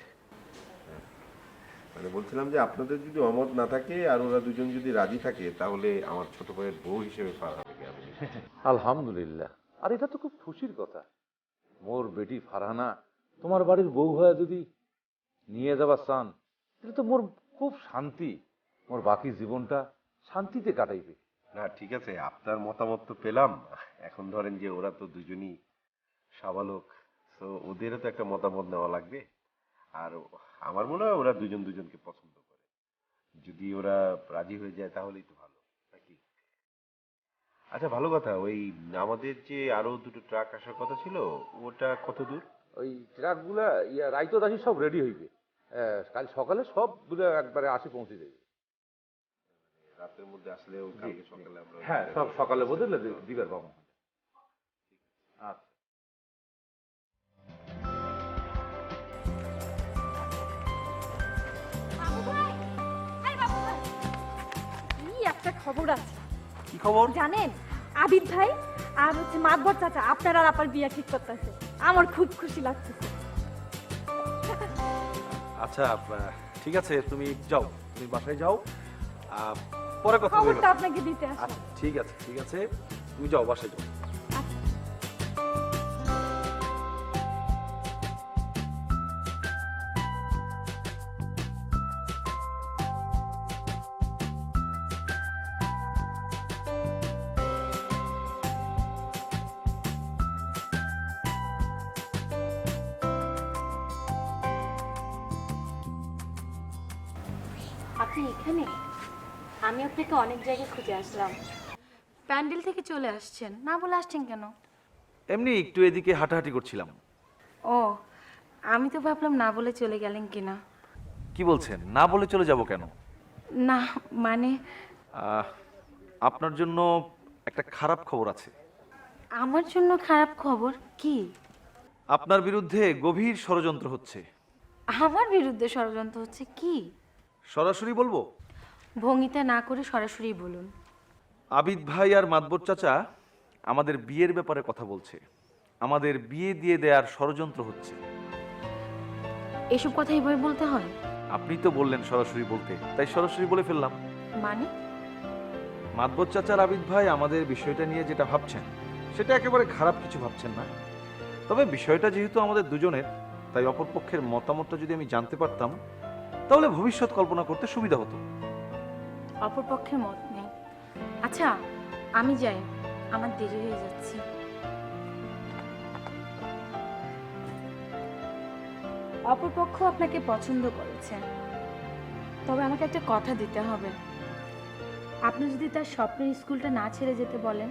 B: মানে বলছিলাম যে আপনাদের যদি অমত না থাকে আর ওরা দুজন যদি রাজি থাকে, তাহলে আমার ছোট ভাইয়ের বউ হিসেবে ফারহানাকে আমি
G: আলহামদুলিল্লাহ, আর এটা তো খুব খুশির কথা। মোর বেটি ফারহানা তোমার বাড়ির বউ হয়ে যদি নিয়ে যাবার চান, এটা তো মোর খুব শান্তি, মোর বাকি জীবনটা শান্তিতে কাটাইবে।
B: না, ঠিক আছে, আপনার মতামত তো পেলাম। এখন ধরেন যে ওরা তো দুজনই সাবালক, তো ওদেরও তো একটা মতামত নেওয়া লাগবে। আর আমার মনে হয় ওরা দুজন দুজনকে পছন্দ করে, যদি ওরা রাজি হয়ে যায় তাহলেই তো ভালো নাকি। আচ্ছা, ভালো কথা, ওই আমাদের যে আরো দুটো ট্রাক আসার কথা ছিল, ওটা কত দূর?
G: ওই ট্রাকগুলা রাইতো দাসি সব রেডি হইবে, কাল সকালে সবগুলো একবারে আসে পৌঁছে দেবে।
B: রাতের মধ্যে আসলেও কালকে সকালে আমরা
G: হ্যাঁ, সব সকালে বদলে দিবার বাবু। আচ্ছা,
J: বাবু ভাই, এই বাবু ভাই, কি একটা খবর আছে।
E: কি খবর?
J: জানেন, আবিদ ভাই আর হচ্ছে মাতবর চাচা আপনার আর আপার বিয়ে ঠিক করতেছে। আমার খুব খুশি লাগতেছে।
E: আচ্ছা, ঠিক আছে, তুমি যাও, তুমি বাসায় যাও, পরে কথা বলবো।
J: খবরটা আপনাকে দিতে আসলাম।
E: আচ্ছা, ঠিক আছে, ঠিক আছে, তুমি যাও, বাসায় যাও।
H: আপনি এখানে? আমি আপনাকে অনেক জায়গায় খুঁজে আসলাম। প্যান্ডেল থেকে চলে আসছেন, না বলে আসছেন কেন?
E: এমনি একটু এদিকে হাঁটাহাঁটি করছিলাম।
H: ও, আমি তো ভাবলাম না বলে চলে গেলেন কিনা।
E: কি বলছেন, না বলে চলে যাব কেন?
H: না মানে
E: আপনার জন্য একটা খারাপ খবর আছে।
H: আমার জন্য খারাপ খবর? কি?
E: আপনার বিরুদ্ধে গভীর ষড়যন্ত্র হচ্ছে।
H: আমার বিরুদ্ধে ষড়যন্ত্র হচ্ছে? কি?
E: সরাসরি বলবো?
H: ভঙ্গিতে না করে সরাসরি বলুন।
E: আবিদ ভাই আর মাতবর চাচা আমাদের বিয়ের ব্যাপারে কথা বলছে, আমাদের বিয়ে দিয়ে দেওয়ার ষড়যন্ত্র হচ্ছে।
H: এসব কথা এইভাবে বলতে হয়?
E: আপনি তো বললেন সরাসরি বলতে, তাই সরাসরি বলে ফেললাম।
H: মানে?
E: মাতবর চাচার আবিদ ভাই আমাদের বিষয়টা নিয়ে যেটা ভাবছেন, সেটা একেবারে খারাপ কিছু ভাবছেন না। তবে বিষয়টা যেহেতু আমাদের দুজনের, তাই অপরপক্ষের মতামতটা যদি আমি জানতে পারতাম, তাহলে ভবিষ্যৎ কল্পনা করতে সুবিধা হতো।
H: অপরপক্ষের মত নেই। আচ্ছা, আমি যাই, আমার দেরি হয়ে যাচ্ছে। অপরপক্ষ আপনাকে পছন্দ করেছে, তবে আমাকে একটা কথা দিতে হবে। আপনি যদি তার স্বপ্নের স্কুলটা না ছেড়ে যেতে বলেন,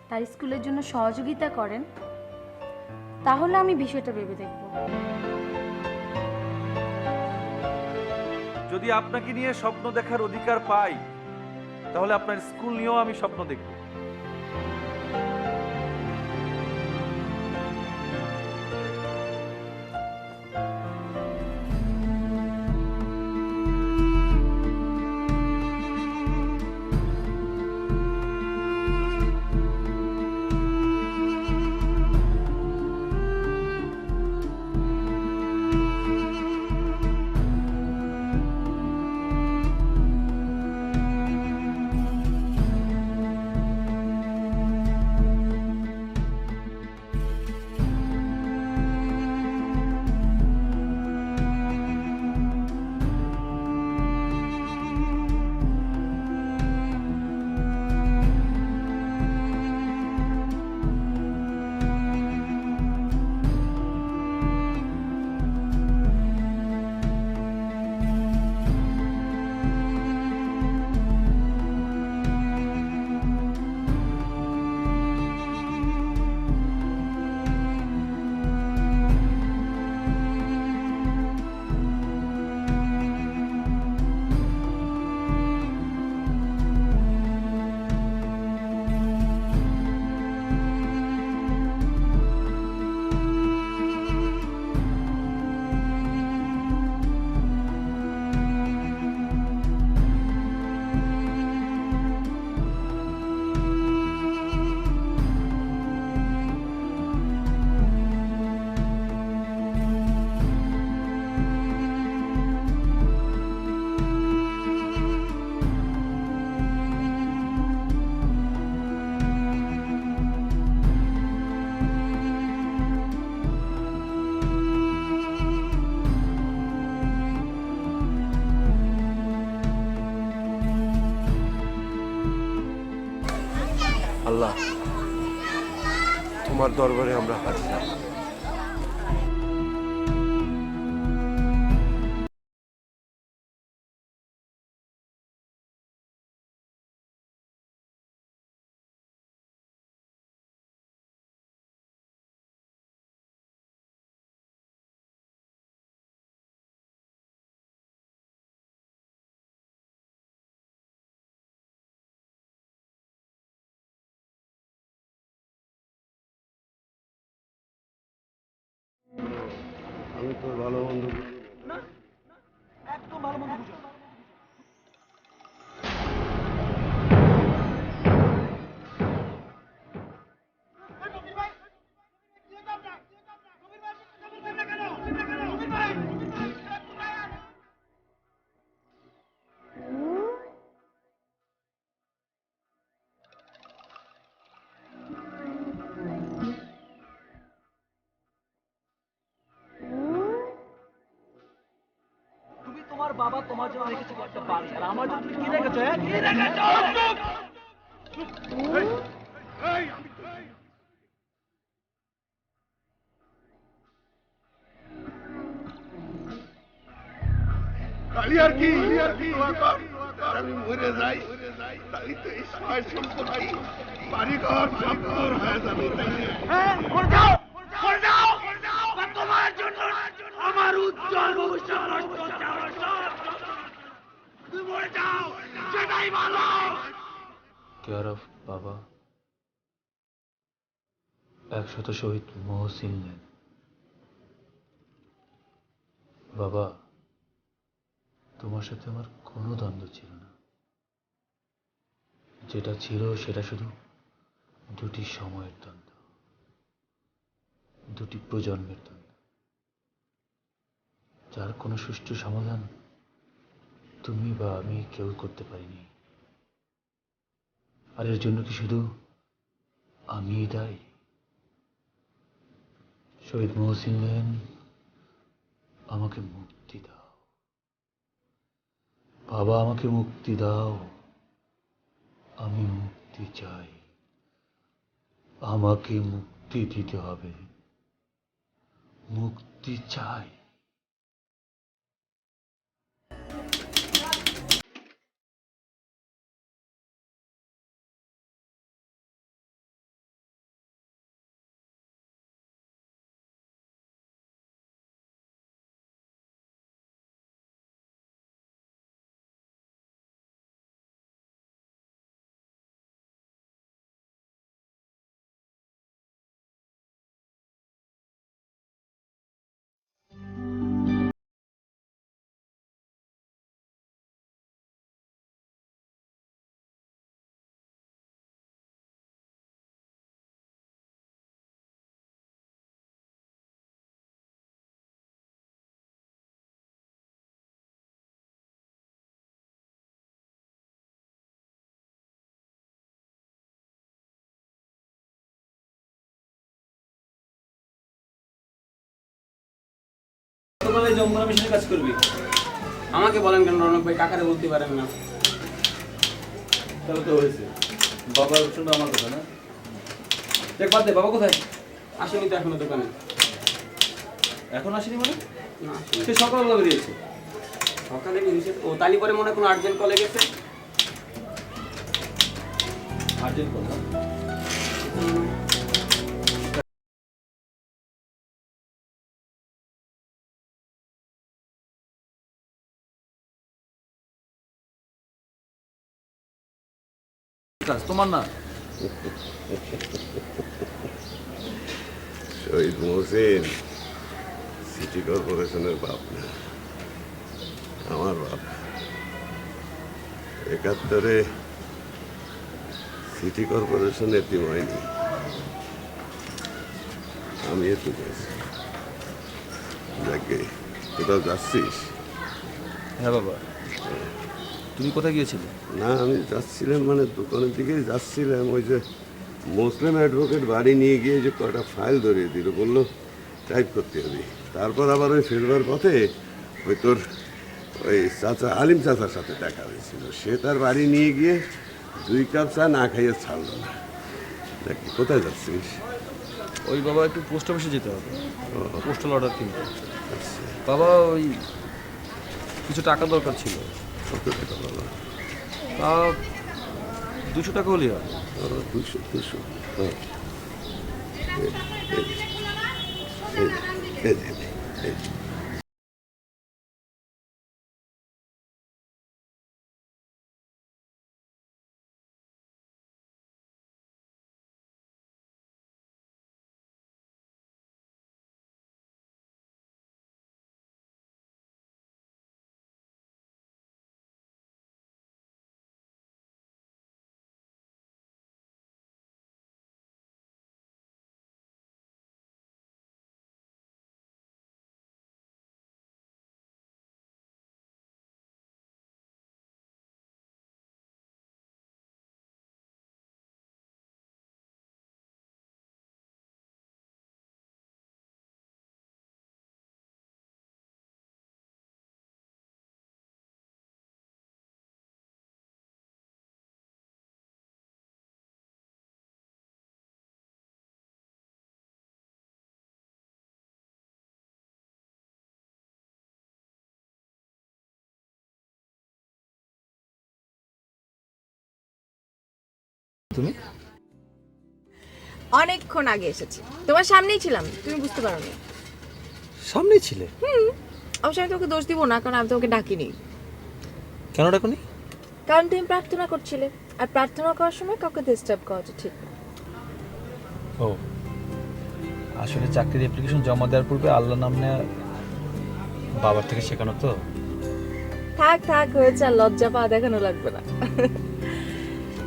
H: তার স্কুলের জন্য সহযোগিতা করেন, তাহলে আমি বিষয়টা ভেবে দেখব।
E: যদি আপনাকে নিয়ে স্বপ্ন দেখার অধিকার পাই, তাহলে আপনার স্কুল নিয়েও আমি স্বপ্ন দেখব।
B: আল্লাহ, তোমার দরবারে আমরা হাজির। আমি তোর ভালো বন্ধু।
C: একদম ভালো মন্দ বুঝো। তোমার বাবা তোমার জন্য রেখেছে একটা বাড়ি, আর আমার জন্য তুমি কি রেখেছো? কি রেখেছো?
B: আর কি আমি মরে যাই, তাহলে তো এই সহায় সম্পত্তি বাড়ি ঘর সব তোর হয়ে যাবে।
C: হ্যাঁ, মরে যাও, মরে যাও, তোমার জন্য আমার উজ্জ্বল ভবিষ্যৎ নষ্ট হচ্ছে। তুমি মরে যাও, সেটাই ভালো।
L: কেয়ার অফ বাবা, 100 শহীদ মহসিন লেন। বাবা, তোমার সাথে আমার কোনো দ্বন্দ্ব ছিল না। যেটা ছিল সেটা শুধু দুটি সময়ের দ্বন্দ্ব, দুটি প্রজন্মের দ্বন্দ্ব, যার কোনো সুষ্ঠু সমাধান তুমি বা আমি কেউ করতে পারিনি। আর এর জন্য কি শুধু আমি দায়ী? শহীদ মহসিন লেন, আমাকে মুক্তি দাও বাবা, আমাকে মুক্তি দাও। আমি মুক্তি চাই, আমাকে মুক্তি দিতে হবে, মুক্তি চাই।
M: যমুনা মিশনে কাজ করবি? আমাকে বলেন কেন রনক ভাই, কাকারে বলতে পারেন না?
E: তাহলে তো হয়েছে, বাবার শুনবে আমার কথা না? দেখ বাদ দে, বাবা কোথায়?
M: আসেনি তো এখনো দোকানে।
E: এখন আসেনি মানে?
M: না,
E: সে সকালবেলা বেরিয়েছে।
M: সকালে বেরিয়েছে? ও তালি পরে মনে হয় কোনো আর্জেন্ট কলে গেছে।
E: আর্জেন্ট কথা? তোমার না?
B: শহীদ মহসিন সিটি কর্পোরেশনের বাপ না, আমার বাপ। 71-এ সিটি কর্পোরেশন এতিম হয়নি, আমি এতিম হয়েছি। যাকে কোথাও যাচ্ছিস?
E: হ্যাঁ বাবা। তুমি কোথায় গিয়েছিলে?
B: না, আমি যাচ্ছিলাম মানে দোকানের দিকেই যাচ্ছিলাম। ওই যে মুসলিম অ্যাডভোকেট বাড়ি নিয়ে গিয়ে যে কটা ফাইল ধরিয়ে দিল, বললো টাইপ করতে হবে। তারপর আবার ওই ফেরবার পথে ওই তোর ওই চাচা আলিম চাচার সাথে দেখা হয়েছিল। সে তার বাড়ি নিয়ে গিয়ে 2 কাপ চা না খাইয়ে ছাড়লো না।
N: নাকি? কোথায় যাচ্ছিস?
M: ওই বাবা একটু পোস্ট অফিসে যেতে হবে, পোস্টাল অর্ডার কিনতে।
N: আচ্ছা,
M: বাবা ওই কিছু টাকা দরকার ছিল।
N: কত টাকা বাবা?
M: তা 200 টাকা হলেই হবে।
N: 200 হ্যাঁ। এই যে।
M: তুমি
H: অনেকক্ষণ আগে এসেছি, তোমার সামনেই ছিলাম, তুমি বুঝতে পারোনি।
M: সামনেই ছিলে?
H: অবশ্য আমি তোমাকে দোষ দিব না, কারণ আমি তোমাকে ডাকিনি।
M: কেন ডাকুনি?
H: কারণ তুমি প্রার্থনা করছিলে, আর প্রার্থনা করার সময় কাউকে ডিস্টার্ব করাটা ঠিক না।
M: ও আসলে চাকরির অ্যাপ্লিকেশন জমা দেওয়ার পূর্বে আল্লাহ নাম নেওয়া বাবার থেকে শেখানো তো।
H: থাক থাক, হয়েছে, আর লজ্জা পাওয়া দেখানো লাগবে না।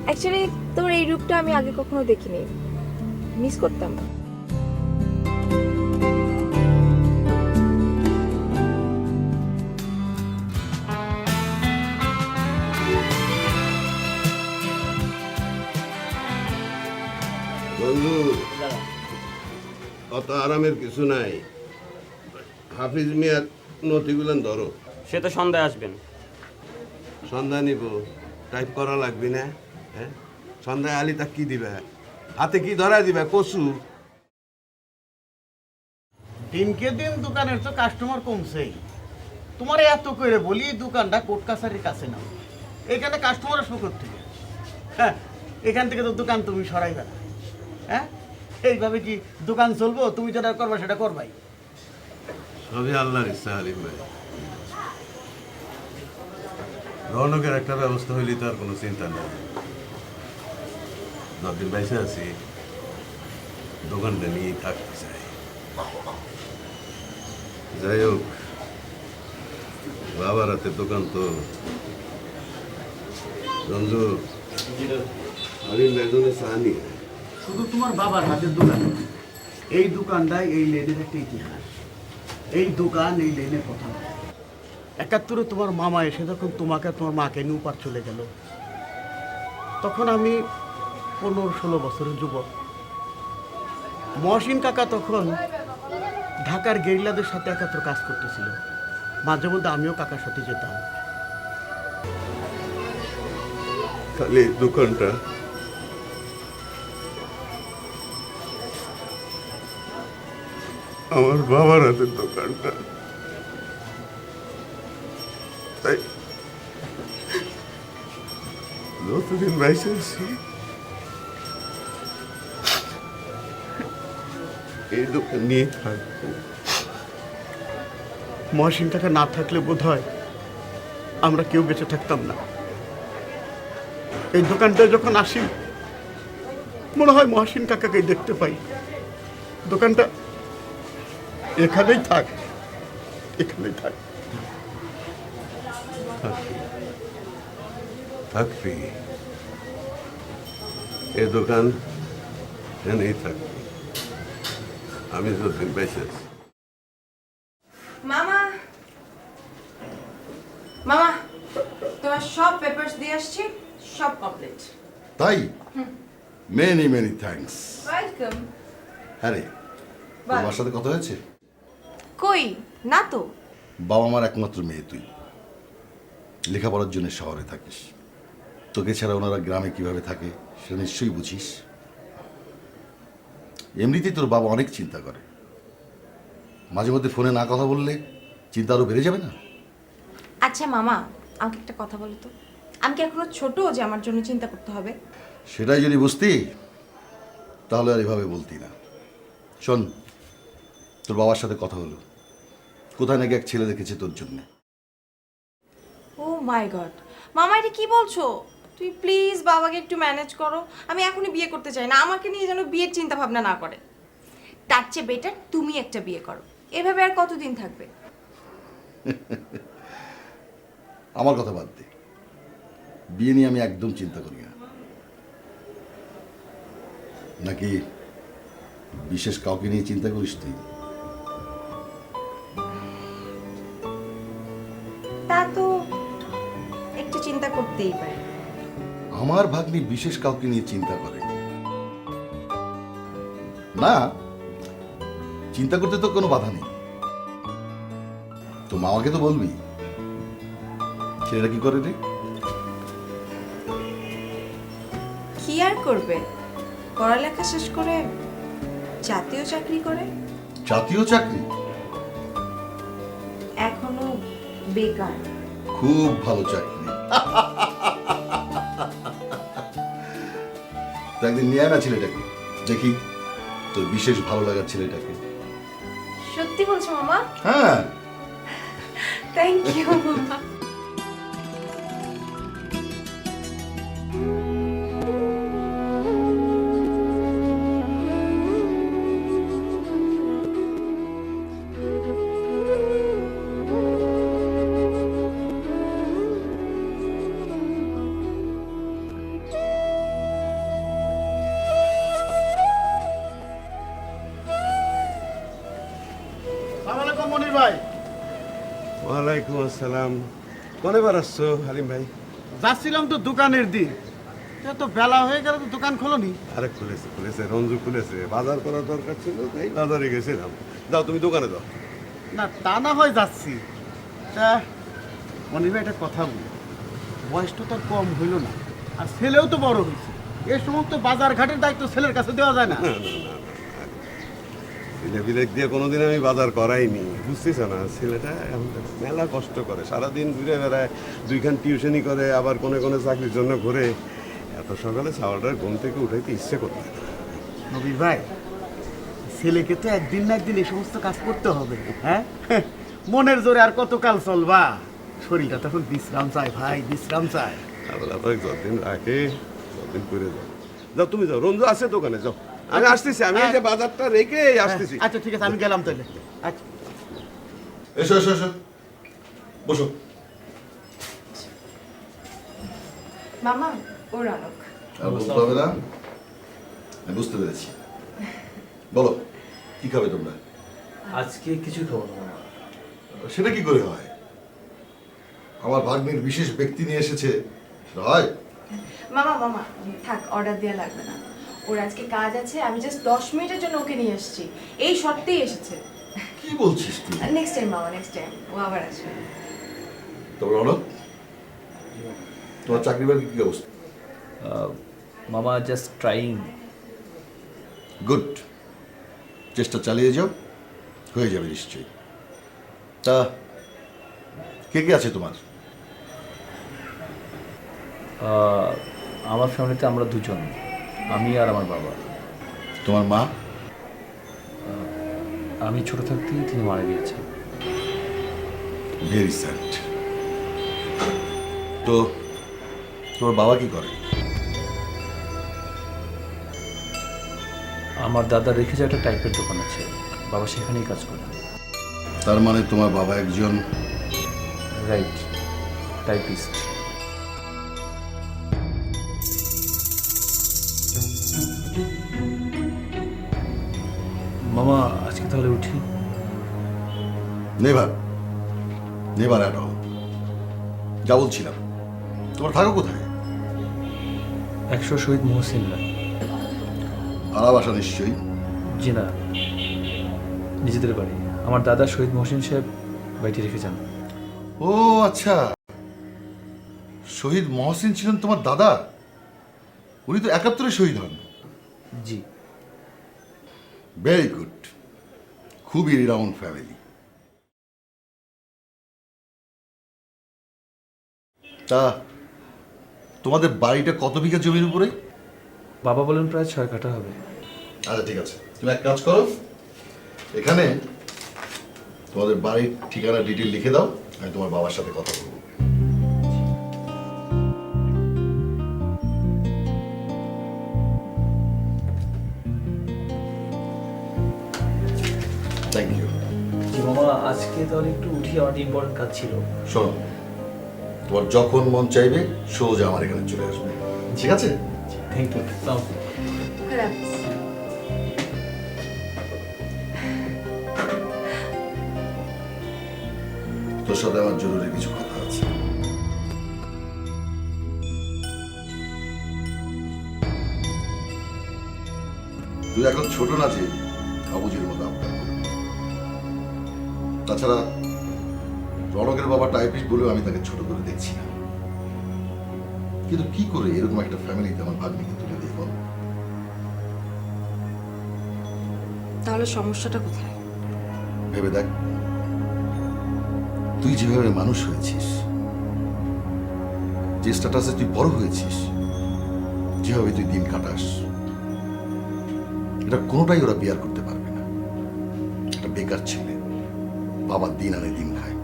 H: অ্যাকচুয়ালি তোমার এই রূপটা আমি আগে কখনো দেখিনি, মিস করতাম।
N: বন্ধু, অত আরামের কিছু নাই। হাফিজ মিয়ার নথিগুলান ধরো।
M: সে তো সন্ধ্যায় আসবেন।
N: সন্ধ্যা নিব, টাইপ করা লাগবে না? হ্যাঁ, সন্ধ্যায় আলি তা কি দিবে? হাতে কি ধরা দিবে? কচু?
O: দিনকে দিন দোকানের তো কাস্টমার কমছেই। তোমার এত করে বলি দোকানটা কোর্ট কাছারির কাছে নাও, এখানে কাস্টমার আসবো করতে। হ্যাঁ, এখান থেকে তো দোকান তুমি সরাইবে না। হ্যাঁ, এইভাবে কি দোকান চলবো? তুমি যেটা করবা সেটা করবাই।
N: সবই আল্লাহর ইচ্ছা হালিম ভাই। রৌনকের একটা ব্যবস্থা হইলে তো আর কোনো চিন্তা নেই। যতদিন বাইসে আছি দোকানটা নিয়েই থাকতে চাই। যাই হোক, বাবার হাতে দোকান তো। রঞ্জু, হালিম ভাই জন্য চা নিয়ে।
O: শুধু তোমার বাবার হাতের দোকান, এই দোকানটাই এই লেনের একটা ইতিহাস। এই দোকান এই লেনের কথা। 71-এ তোমার মামা এসে যখন তোমাকে তোমার মাকে নিয়ে উপার চলে গেল, তখন আমি 15-16 বছরের যুবক। মহসিন কাকা তখন ঢাকার গেরিলাদের সাথে 71 কাজ করতেছিল। মাঝে মধ্যে আমিও কাকার সাথে যেতাম।
N: তাহলে এই দোকানটা আমার বাবার হাতের দোকানটা। তাই যতদিন বাইসে আছি এই দোকান নিয়ে থাকবো।
O: মহসিন কাকা না থাকলে বোধ হয় আমরা কেউ বেঁচে থাকতাম না। এই দোকানটা যখন আসি মনে হয় মহসিন কাকাকে দেখতে পাই। দোকানটা এখানেই থাক, এখানেই থাক।
N: থাকবি, এ দোকান এখানেই থাকবি আমি যতদিন বেঁচে আছি।
H: মামা, মামা, তোমার সব পেপারস দিয়ে আসছি, সব কমপ্লিট।
P: তাই? Many many thanks.
H: ওয়েলকাম।
P: হ্যাঁ রে, তোমার সাথে কথা হয়েছে?
H: কই না তো।
P: বাবা মার একমাত্র মেয়ে তুই, লেখাপড়ার জন্য শহরে থাকিস। তোকে ছাড়া ওনারা গ্রামে কিভাবে থাকে সেটা নিশ্চয়ই বুঝিস। এমনিতেই তোর বাবা অনেক চিন্তা করে, মাঝে মধ্যে ফোনে না কথা বললে চিন্তা আরও বেড়ে যাবে না?
Q: আচ্ছা মামা, আমাকে একটা কথা বলো তো, আমি কি এখনো ছোট যে আমার জন্য চিন্তা করতে হবে?
P: সেটাই যদি বুঝতি তাহলে আর এভাবে বলতি না। শোন, তোর বাবার সাথে কথা হলো, কোথায় নাকি এক ছেলে দেখেছে তোর জন্য।
Q: ও মাই গড, মামা এটা কি বলছো? তুই প্লিজ বাবাকে একটু ম্যানেজ করো। আমি এখনই বিয়ে করতে চাই না, আমাকে নিয়ে যেন বিয়ের চিন্তা ভাবনা না করে। তার চেয়ে বেটার তুমি একটা বিয়ে করো, এভাবে আর কতদিন থাকবে?
P: আমার কথা বাদ দে, বিয়ে নিয়ে আমি একদম চিন্তা করি না। নাকি বিশেষ কাউকে নিয়ে চিন্তা করিস তুই?
Q: তা তো একটু চিন্তা করতেই পারি।
P: আমার ভাগ্নি বিশেষ কাউকে নিয়ে চিন্তা করে না, চিন্তা করতে তো কোনো বাধা নেই। তো মামাকে তো বলবি। ছেলেটা কি করে রে?
Q: কি আর করবে, পড়ালেখা শেষ করে জাতীয় চাকরি করে।
P: জাতীয় চাকরি?
Q: এখনো বেকার।
P: খুব ভালো চাকরি। তো একদিন নিয়ে আয় না ছেলেটাকে, দেখি তোর বিশেষ ভালো লাগার ছেলেটাকে।
Q: সত্যি বলছো মামা?
P: হ্যাঁ।
Q: থ্যাংক ইউ মামা।
O: আসসালামু আলাইকুম মনির ভাই।
N: ওয়ালাইকুম আসসালাম। কোনে বেড়াচ্ছ হালিম ভাই?
O: যাচ্ছিলাম তো দোকানের দিক, তো বেলা হয়ে গেল তো দোকান খোলনি।
N: আরে খুলেছে খুলেছে, রঞ্জু খুলেছে, বাজার করার দরকার ছিল তাই বাজারে গেছিলাম। যাও তুমি দোকানে যাও।
O: না তা না হয় যাচ্ছি। তা মনির ভাই একটা কথা বলি, বয়সটা তো আর কম হইল না, আর ছেলেও তো বড় হয়েছে। এই সমস্ত বাজার ঘাটের দায়িত্ব ছেলের কাছে দেওয়া যায় না।
N: ছেলে বিলেক দিয়ে কোনোদিন আমি বাজার করাইনি, বুঝতেছ না? ছেলেটা এখন মেলা কষ্ট করে, সারাদিন ঘুরে বেড়ায়, দুইখান টিউশনি করে, আবার কোনে কোনে চাকরির জন্য ঘুরে। এত সকালে ছাওয়াটার ঘুম থেকে উঠাইতে ইচ্ছে করতে না।
O: নবীর ভাই, ছেলেকে তো একদিন না একদিন এই সমস্ত কাজ করতে হবে। হ্যাঁ, মনের জোরে আর কত কাল চলবা? শরীরটা তখন বিশ্রাম চায় ভাই, বিশ্রাম চায়।
N: আল্লাহ তো যতদিন রাখে ততদিন করে যাও। যাও তুমি যাও, রঞ্জু আছে দোকানে, যাও। আমি আসতেছি, আমি এই যে বাজারটা রেখে আসতেছি।
O: আচ্ছা ঠিক আছে, আমি গেলাম তাহলে। আচ্ছা
P: এসো এসো এসো, বসো।
Q: মামা ও রনক।
P: আর বলতে হবে না, আমি বুঝতে পেরেছি। বলো কি খাবে তোমরা?
M: আজকে কিছু খাবো না।
P: সেটা কি করে হয়? আমার ভাগ্নির বিশেষ ব্যক্তি নিয়ে এসেছে, হয়?
Q: মামা মামা থাক, অর্ডার দেওয়া লাগবে না। ওর আজকে কাজ আছে, আমি জাস্ট 10 মিনিটের জন্য ওকে নিয়ে এসেছি। এই শর্তেই এসেছে।
P: কি বলছিস তুই?
Q: নেক্সট টাইম মামা, নেক্সট টাইম ও আবার আসবে।
P: তোমরা হলো তোমার চাকরি বাকরি কি অবস্থা?
M: মামা জাস্ট ট্রাইং।
P: গুড, চেষ্টা চালিয়ে যাও, হয়ে যাবে নিশ্চয়ই। তা কে কে আছে তোমার?
M: আমার ফ্যামিলিতে আমরা দুজন, আমি আর আমার বাবা।
P: তোমার মা?
M: আমি ছোট থাকতেই তিনি মারা গিয়েছেন।
P: Very sad. তো তোমার বাবা কি করে?
M: আমার দাদা রেখে যাওয়া একটা টাইপের দোকান আছে, বাবা সেখানেই কাজ করে।
P: তার মানে তোমার বাবা একজন
M: রাইট টাইপিস্ট। মামা আজকে তাহলে উঠি?
P: Never, never at all. যা বলছিলাম, তোমার থাকো কোথায়?
M: 100 শহীদ মহসিন লাইন।
P: ভাড়া বাসা নিশ্চয়ই?
M: জি না, নিজেদের বাড়ি। আমার দাদা শহীদ মহসিন সাহেব বাড়িটি রেখে যান।
P: ও আচ্ছা, শহীদ মহসিন ছিলেন তোমার দাদা? উনি তো 71-এ শহীদ হন।
M: জি।
P: ভেরি গুড, খুবই রিনাউন্ড ফ্যামিলি। তা তোমাদের বাড়িটা কত বিঘা জমির উপরে?
M: বাবা বলেন প্রায় 6 কাঠা হবে।
P: আচ্ছা ঠিক আছে, তুমি এক কাজ করো, এখানে তোমাদের বাড়ির ঠিকানা ডিটেল লিখে দাও, আমি তোমার বাবার সাথে কথা বলবো। Thank you.
M: জি মামা, আজকে তাহলে একটু উঠি, আমার ইম্পর্টেন্ট কাজ ছিল।
P: শোনো, তোমার যখন মন চাইবে সোজা আমার এখানে চলে আসবে, ঠিক আছে?
M: Thank you.
P: তোর সাথে আমার জরুরি কিছু কথা আছে। তুই এখন ছোট না যে অবুঝের মতো আবদার করবি। তাছাড়া রণকের বাবা টাইপিস্ট বলেও আমি তাকে ছোট করে দেখছি না, কিন্তু কি করে এরকম একটা ফ্যামিলিতে আমার ভাগ্নিকে তুলে দিই বল?
Q: তাহলে সমস্যাটা কোথায়?
P: ভেবে দেখ, তুই যেভাবে মানুষ হয়েছিস, যে স্ট্যাটাসে তুই বড় হয়েছিস, যেভাবে তুই দিন কাটাস, এটা কোনোটাই ওরা বিয়ার করতে পারবে না। একটা বেকার ছেলে, বাবার দিন আনে দিন খায়,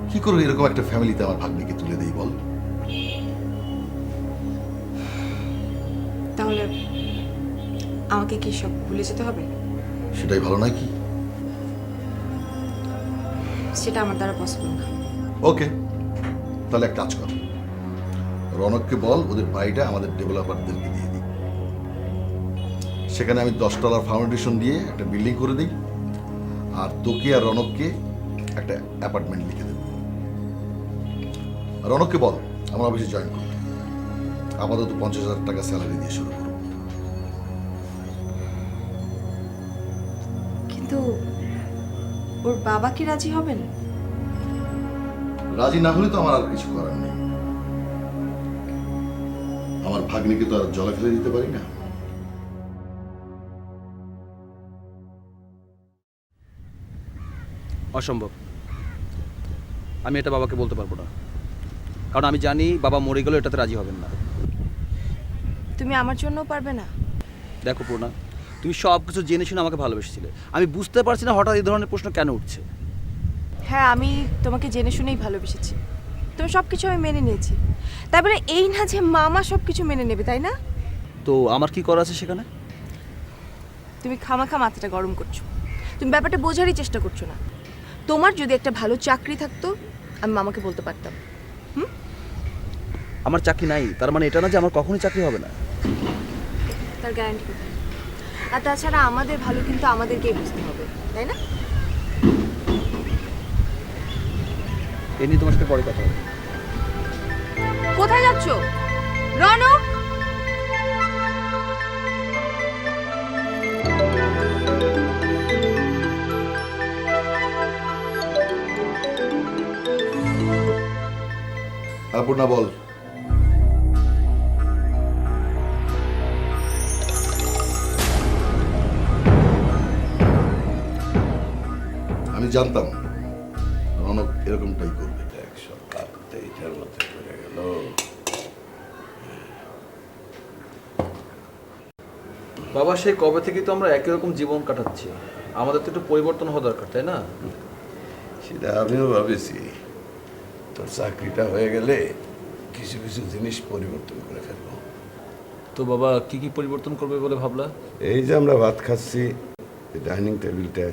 P: কি করে এরকম একটা ফ্যামিলিতে আমার ভাগ্নিকে তুলে দেই বল?
Q: তাহলে আমাকে কি সব ভুলে যেতে হবে?
P: সেটাই ভালো নয় কি?
Q: সেটা আমার দ্বারা পসিবল না।
P: ওকে, তাহলে এক কাজ কর, রনককে বল ওদের বাড়িটা আমাদের ডেভেলপারদেরকে দিয়ে দিই। সেখানে আমি 10 তলার ফাউন্ডেশন দিয়ে একটা বিল্ডিং করে দিই, আর তোকে আর রনককে একটা অ্যাপার্টমেন্ট লিখে দেব। রনককে বল আমার অফিসে জয়েন করতে, আপাতত 50,000 টাকা স্যালারি দিয়ে শুরু করব।
Q: কিন্তু ওর বাবা কি রাজি হবেন?
P: রাজি না হলে তো আমার আর কিছু করার নেই। আমার ভাগ্নিকে তো আর জলে ফেলে দিতে পারি না।
M: অসম্ভব, আমি এটা বাবাকে বলতে পারবো না, কারণ আমি জানি বাবা মরে গেলেও এটাতে রাজি হবেন না।
Q: তুমি আমার জন্যও পারবে না?
M: দেখো পূর্ণা, তুমি সব কিছু জেনে শুনে আমাকে ভালোবেসেছিলে, আমি বুঝতে পারছি না হঠাৎ এই ধরনের প্রশ্ন কেন উঠছে।
Q: হ্যাঁ, আমি তোমাকে জেনে শুনেই ভালোবেসেছি, তুমি সব কিছু আমি মেনে নিয়েছি। তারপরে এই না যে মামা সব কিছু মেনে নেবে, তাই না?
M: তো আমার কি করা আছে সেখানে?
Q: তুমি খামাখা মাথাটা গরম করছো, তুমি ব্যাপারটা বোঝারই চেষ্টা করছো না। তোমার যদি একটা ভালো চাকরি থাকতো আমি মামাকে বলতে পারতাম।
M: আমার চাকরি নাই, তার মানে এটা না যে আমার কখনোই চাকরি হবে না।
Q: তার গ্যারান্টি কোথায়? আর তাছাড়া আমাদের ভালো কিন্তু আমাদেরকেই বুঝতে হবে, তাই না?
M: এ নিয়ে তোমার সাথে পরে কথা হবে।
Q: কোথায় যাচ্ছ রনক?
P: পূর্ণা বল। আমি জানতাম রনক এরকমটাই করবে।
N: এইটার মধ্যে পড়ে গেল।
M: বাবা, সেই কবে থেকে তো আমরা একই রকম জীবন কাটাচ্ছি, আমাদের তো একটু পরিবর্তন হওয়া দরকার, তাই না?
N: সেটা আমিও ভাবেছি, তোর চাকরিটা হয়ে গেলে কিছু কিছু জিনিস পরিবর্তন করে ফেলবো।
M: তো বাবা কি কি পরিবর্তন করবে বলে ভাবলা?
N: এই যে আমরা ভাত খাচ্ছি, ডাইনিং টেবিলটা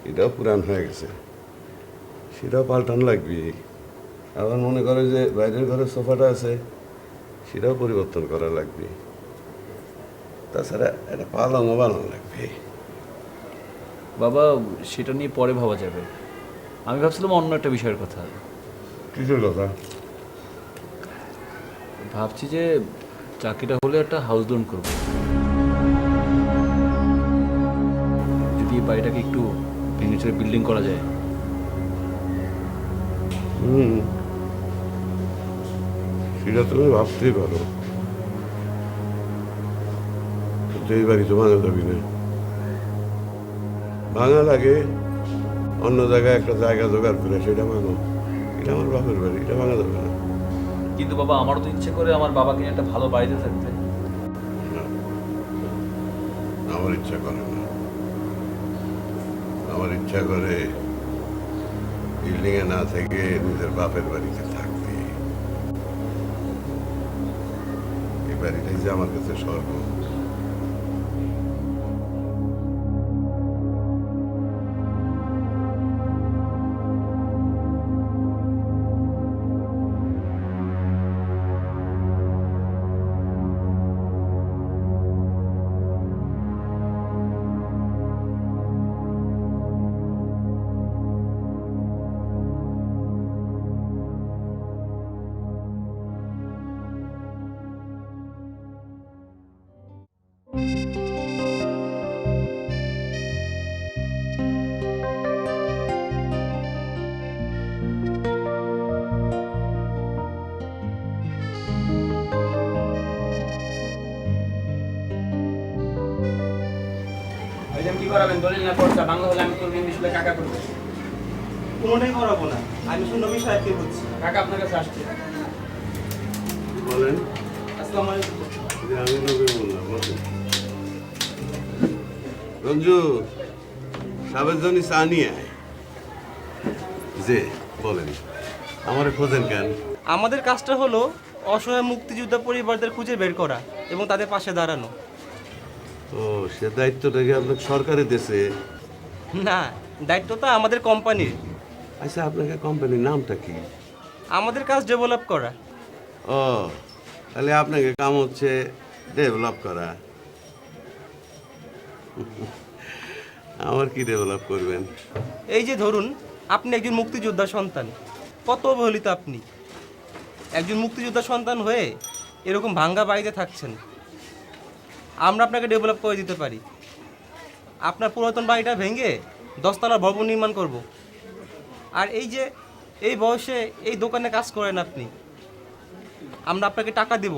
N: এটাও পুরান হয়ে গেছে, সেটাও পাল্টানো লাগবে। আবার মনে করে যে বাইরের ঘরে সোফাটা আছে, সেটাও পরিবর্তন করা লাগবে। তাছাড়া একটা পালংও বানানো লাগবে।
M: বাবা, সেটা নিয়ে পরে ভাবা যাবে, আমি ভাবছিলাম অন্য একটা বিষয়ের কথা।
N: কিসের কথা?
M: ভাবছি যে চাকরিটা হলে একটা হাউস লোন করবো, যদি এই বাড়িটাকে একটু ভেঙে চড়ে বিল্ডিং করা যায়।
N: সেটা তুমি ভাবতেই পারো, কিন্তু এই বাড়ি তো ভাঙা যাবি না। ভাঙা লাগে অন্য জায়গায় একটা জায়গা জোগাড় করে সেটা ভাঙো। এটা আমার বাপের বাড়ি, এটা ভাঙা যাবে না।
M: কিন্তু বাবা আমারও তো ইচ্ছে করে আমার বাবাকে নিয়ে একটা ভালো বাড়িতে থাকতে।
N: আমার ইচ্ছা করে না, আমার ইচ্ছা করে বিল্ডিং এ না থেকে নিজের বাপের বাড়িতে থাকতে। এই বাড়িটাই যে আমার কাছে স্বর্গ।
R: কি করাবেন দলিল না পড়তা বাংলা হলে আমি করব, ইংলিশ হলে কাকা করবে। কোনোটাই করাবো না, আমি শুধু নবী সাহেবকে বলছি। কাকা আপনার কাছে আসছে।
N: বলেন।
R: আসসালামু আলাইকুম।
N: যে আমি নবী বললাম। বলেন। রঞ্জু সাবের জন্য চা নিয়ে আয়। যে বলেন, আমারে খোঁজেন কেন?
R: আমাদের কাজটা হলো অসহায় মুক্তিযোদ্ধা পরিবারদের খুঁজে বের করা এবং তাদের পাশে দাঁড়ানো।
N: ও, সে দায়িত্বটাকে আপনাকে সরকারে দেশে?
R: না, দায়িত্বটা আমাদের কোম্পানির।
N: আচ্ছা, আপনাকে কোম্পানির নামটা কি?
R: আমাদের কাজ ডেভেলপ করা।
N: ও, তাহলে আপনাকে কাম হচ্ছে ডেভেলপ করা। আমার কি ডেভেলপ করবেন?
R: এই যে ধরুন, আপনি একজন মুক্তিযোদ্ধা সন্তান, কত অবহেলিত আপনি। একজন মুক্তিযোদ্ধা সন্তান হয়ে এরকম ভাঙ্গা বাড়িতে থাকছেন। আমরা আপনাকে ডেভেলপ করে দিতে পারি। আপনার পুরাতন বাড়িটা ভেঙে 10 তলা ভবন নির্মাণ করব। আর এই যে এই বয়সে এই দোকানে কাজ করেন আপনি, আমরা আপনাকে টাকা দেব।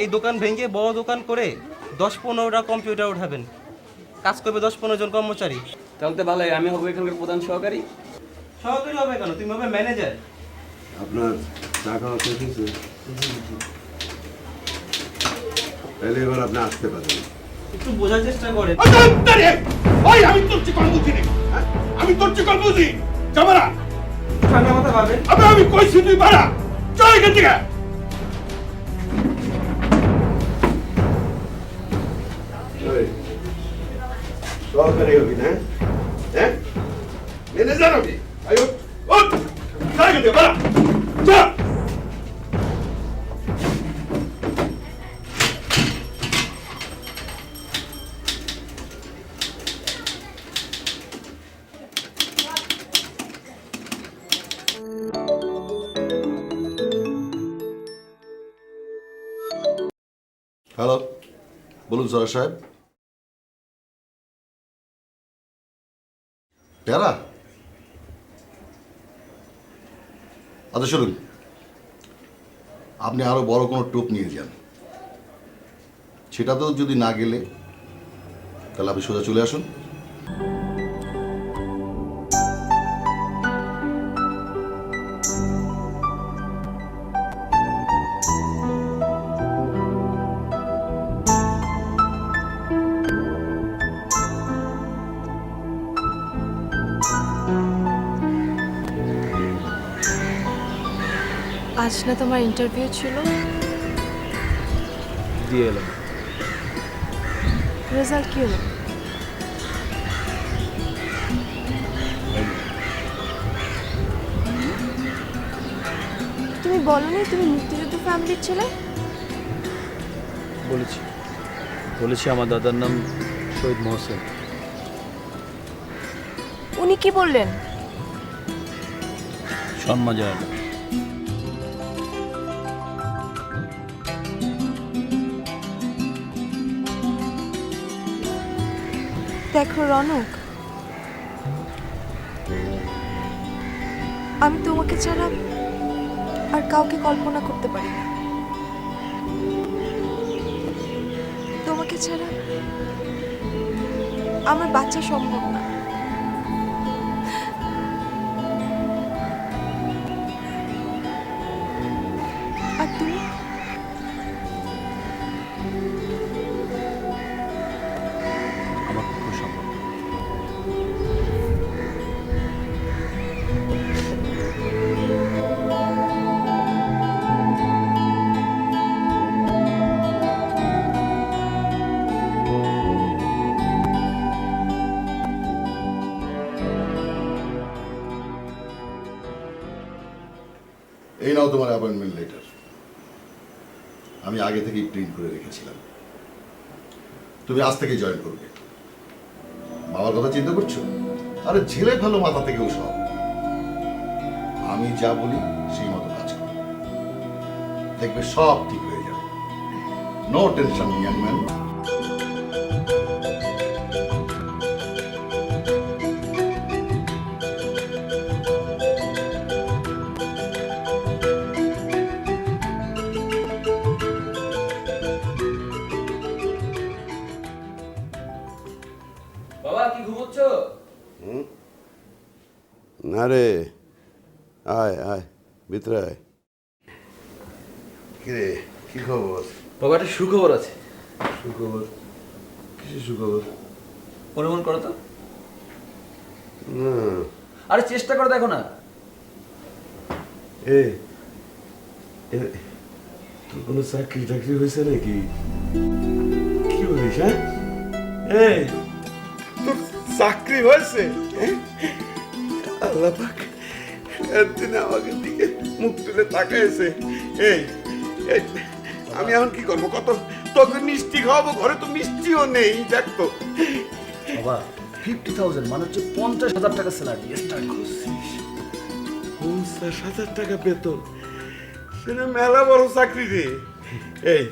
R: এই দোকান ভেঙে বড় দোকান করে 10-15টা কম্পিউটার উঠাবেন, কাজ করবে 10-15 জন কর্মচারী।
S: তাহলে তো ভালোই, আমি হবো এখানকার প্রধান সহকারী।
R: সহকারী হবে কেন, তুমি হবে ম্যানেজার।
N: আপনার টাকা হচ্ছে কিছু, তাহলে এবার আপনি আসতে পারেন।
R: একটু বোঝার চেষ্টা করেন।
T: আমি তোর চিকন বুঝি নি, আমি তোর চিকন বুঝি। যাবারা
R: ঠান্ডা মাথা পাবেন।
T: আমি কইছি তুই বাড়া, চল এখান থেকে।
N: সহকারী হবি না? হ্যাঁ, ম্যানেজার হবি? আয় উঠ, উঠ, চল এখান থেকে, বাড়া, চল।
P: হ্যালো, বলুন সরার সাহেব। টেরা? আচ্ছা শুনুন, আপনি আরো বড় কোনো টোপ নিয়ে যান। সেটা তো যদি না গেলে তাহলে আপনি সোজা চলে আসুন।
Q: আজ না তোমার ইন্টারভিউ ছিল?
M: দিয়ে এলাম।
Q: রেজাল্ট কি হলো? তুমি বলনি তুমি মুক্তিযুদ্ধ ফ্যামিলির ছেলে?
M: বলেছি আমার দাদার নাম শহীদ মোহসেন।
Q: উনি কি বললেন?
M: সম্মান জানালো।
Q: দেখো রনক, আমি তোমাকে ছাড়া আর কাউকে কল্পনা করতে পারি না। তোমাকে ছাড়া আমার বাচ্চা সম্ভব না। আর তুমি?
M: আমার পক্ষে সম্ভব না।
P: এই নাও তোমার অ্যাপয়েন্টমেন্ট লেটার। আমি আগে থেকেই প্রিন্ট করে রেখেছিলাম। তুমি আজ থেকে জয়েন করবে। বাবার কথা চিন্তা করছো? আরে ছেলে ভালো মাথা থেকেও সব। আমি যা বলি সেই মতো কাজ করো, দেখবে সব ঠিক হয়ে যাবে। No tension young man.
S: বাবা কি ঘুমোচ্ছ?
N: না রে, আয় আয় ভিতরে আয়।
P: কিরে কি খবর?
S: বাবা একটা সুখবর আছে।
P: সুখবর? কিসের সুখবর?
S: অনুমান করো তো।
N: না
S: আরে চেষ্টা করে দেখো না।
N: এ তোর কোনো চাকরি টাকরি হয়েছে নাকি? কি বলিস? হ্যাঁ, এই তোর চাকরি হয়েছে? আল্লাহ পাক একদিন আমাকে দিকে মুখ তুলে তাকাইছে। এই এই, আমি এখন কি করবো কত? তোকে মিষ্টি খাওয়াবো, ঘরে তো মিষ্টিও নেই। দেখ তো
S: বাবা 50,000 মানে হচ্ছে 50,000 টাকা স্যালারি স্টার্ট করছিস।
N: 50,000 টাকা বেতন, সেটা মেলা বড় চাকরি রে। এই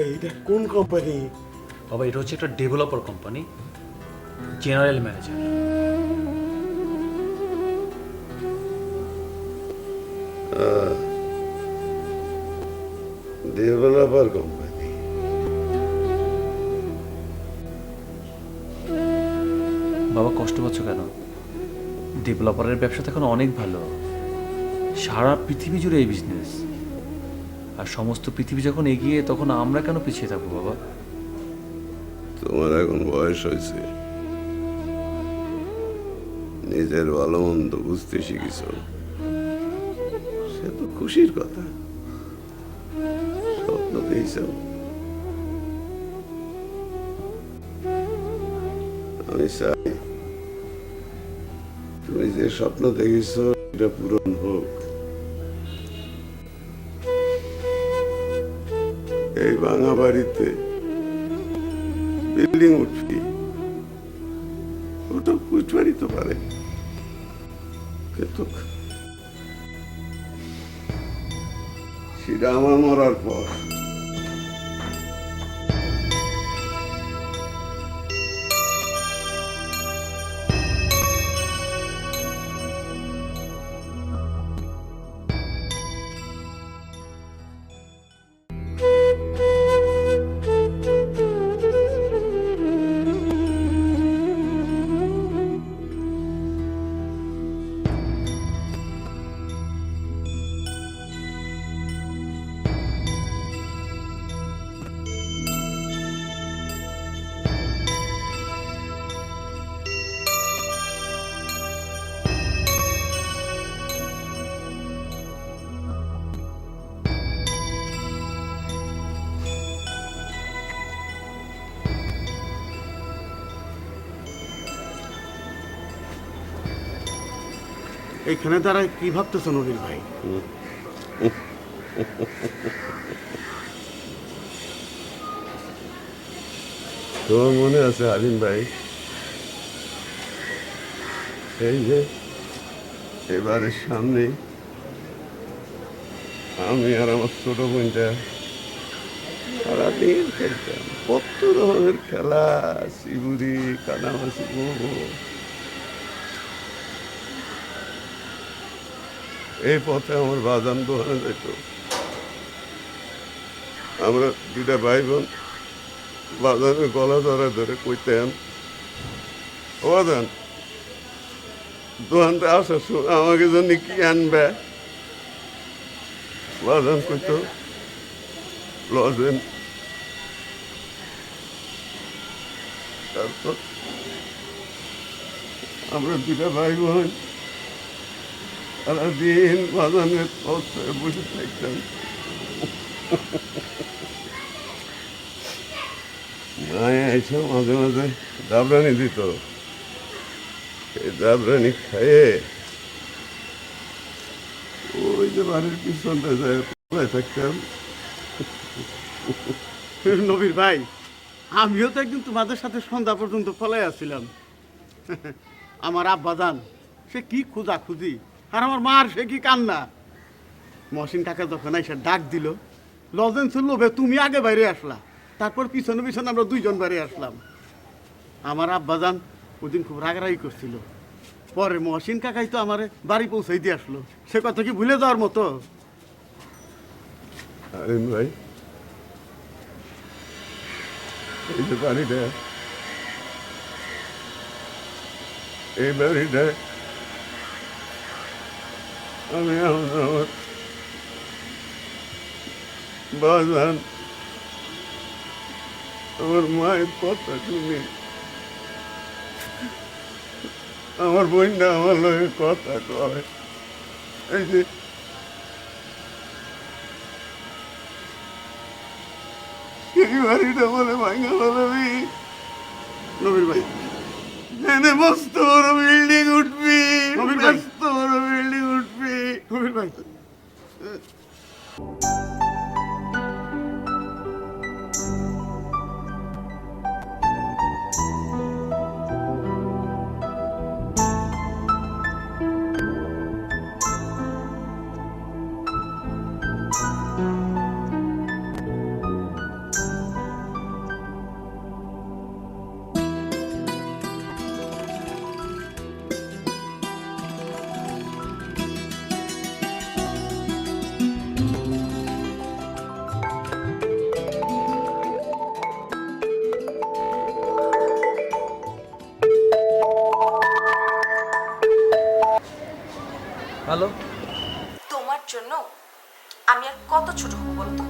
N: এইটা কোন কোম্পানি?
M: বাবা এটা হচ্ছে একটা developer company, general manager.
N: Developer company.
M: বাবা কষ্ট পাচ্ছ কেন? ডেভেলপারের ব্যবসা তো এখন অনেক ভালো, সারা পৃথিবী জুড়ে এই বিজনেস। আর সমস্ত পৃথিবী যখন এগিয়ে, তখন আমরা কেন পিছিয়ে থাকবো বাবা?
N: তোমার এখন বয়স হয়েছে, নিজের ভালো মন্দ বুঝতে শিখিছ, সে তো খুশির কথা। স্বপ্ন দেখছ, আমি চাই তুমি যে স্বপ্ন দেখেছ এটা পূরণ হোক। এই ভাঙা বাড়িতে বিল্ডিং উঠবি, ওটা উঠবারই তো পারে, কিন্তু সেটা আমার মরার পর।
O: এইখানে তারা কি ভাবতেছ নবীন ভাই?
N: তোমার মনে আছে আলিম ভাই, এই যে এবারের সামনে আমি আর আমার ছোট বোনটা সারাদিন খেলতাম, কত ধরনের খেলা, শিবুরি, কানামাছি, এই পথে আমার বাজান দোকানে যেত। আমরা দুটা ভাই বোন বাজানের গলা ধরে ধরে কইতাম, ও বাজান, দোকানটা আসার সময় আমাকে জন্য কি আনবে? বাজান কইতো লজেন। তারপর আমরা দুটা ভাই বোন সারাদিন বাজানের অবস্থায় বসে থাকতাম। মায়ে এসে মাঝে মাঝে দাবরানি দিত, এই দাবরানি খাইয়ে ওই যে বাড়ির পিছনটা যায় পড়ে থাকতাম।
O: নবীর ভাই, আমিও তো একদিন তোমাদের সাথে সন্ধ্যা পর্যন্ত ফলাই আসছিলাম। আমার আব্বাজান সে কি খুঁজি, আর আমার মার সে কি কান্না। মহসিন কাকা যখন এসে ডাক দিল, লজেন্স লোভে তুমি আগে বাইরে আসলা, তারপর পিছনে পিছনে আমরা দুইজন বাইরে আসলাম। আমার আব্বাজান ওদিন খুব রাগারাগি করছিল, পরে মহসিন কাকাই তো আমার বাড়ি পৌঁছাই দিয়ে আসলো। সে কথা কি ভুলে যাওয়ার মতো?
N: আরিন ভাই, এই যে বাড়িটা, এই বাড়িটা আমি আমার বাজান আমার মায়ের কথা শুনি, আমার বোনটা আমার লগে কথা কয়। এই যে এই বাড়িটা বলে ভাঙা বলবি
O: নবীর ভাই,
N: এনে মস্ত বড় বিল্ডিং উঠবি,
O: নবীর ভাই।
N: মস্ত বড় বিল্ডিং উঠবি।
O: নবীর ভাই,
M: হ্যালো,
Q: তোমার জন্য আমি আর কত ছোট হবো বলো তো?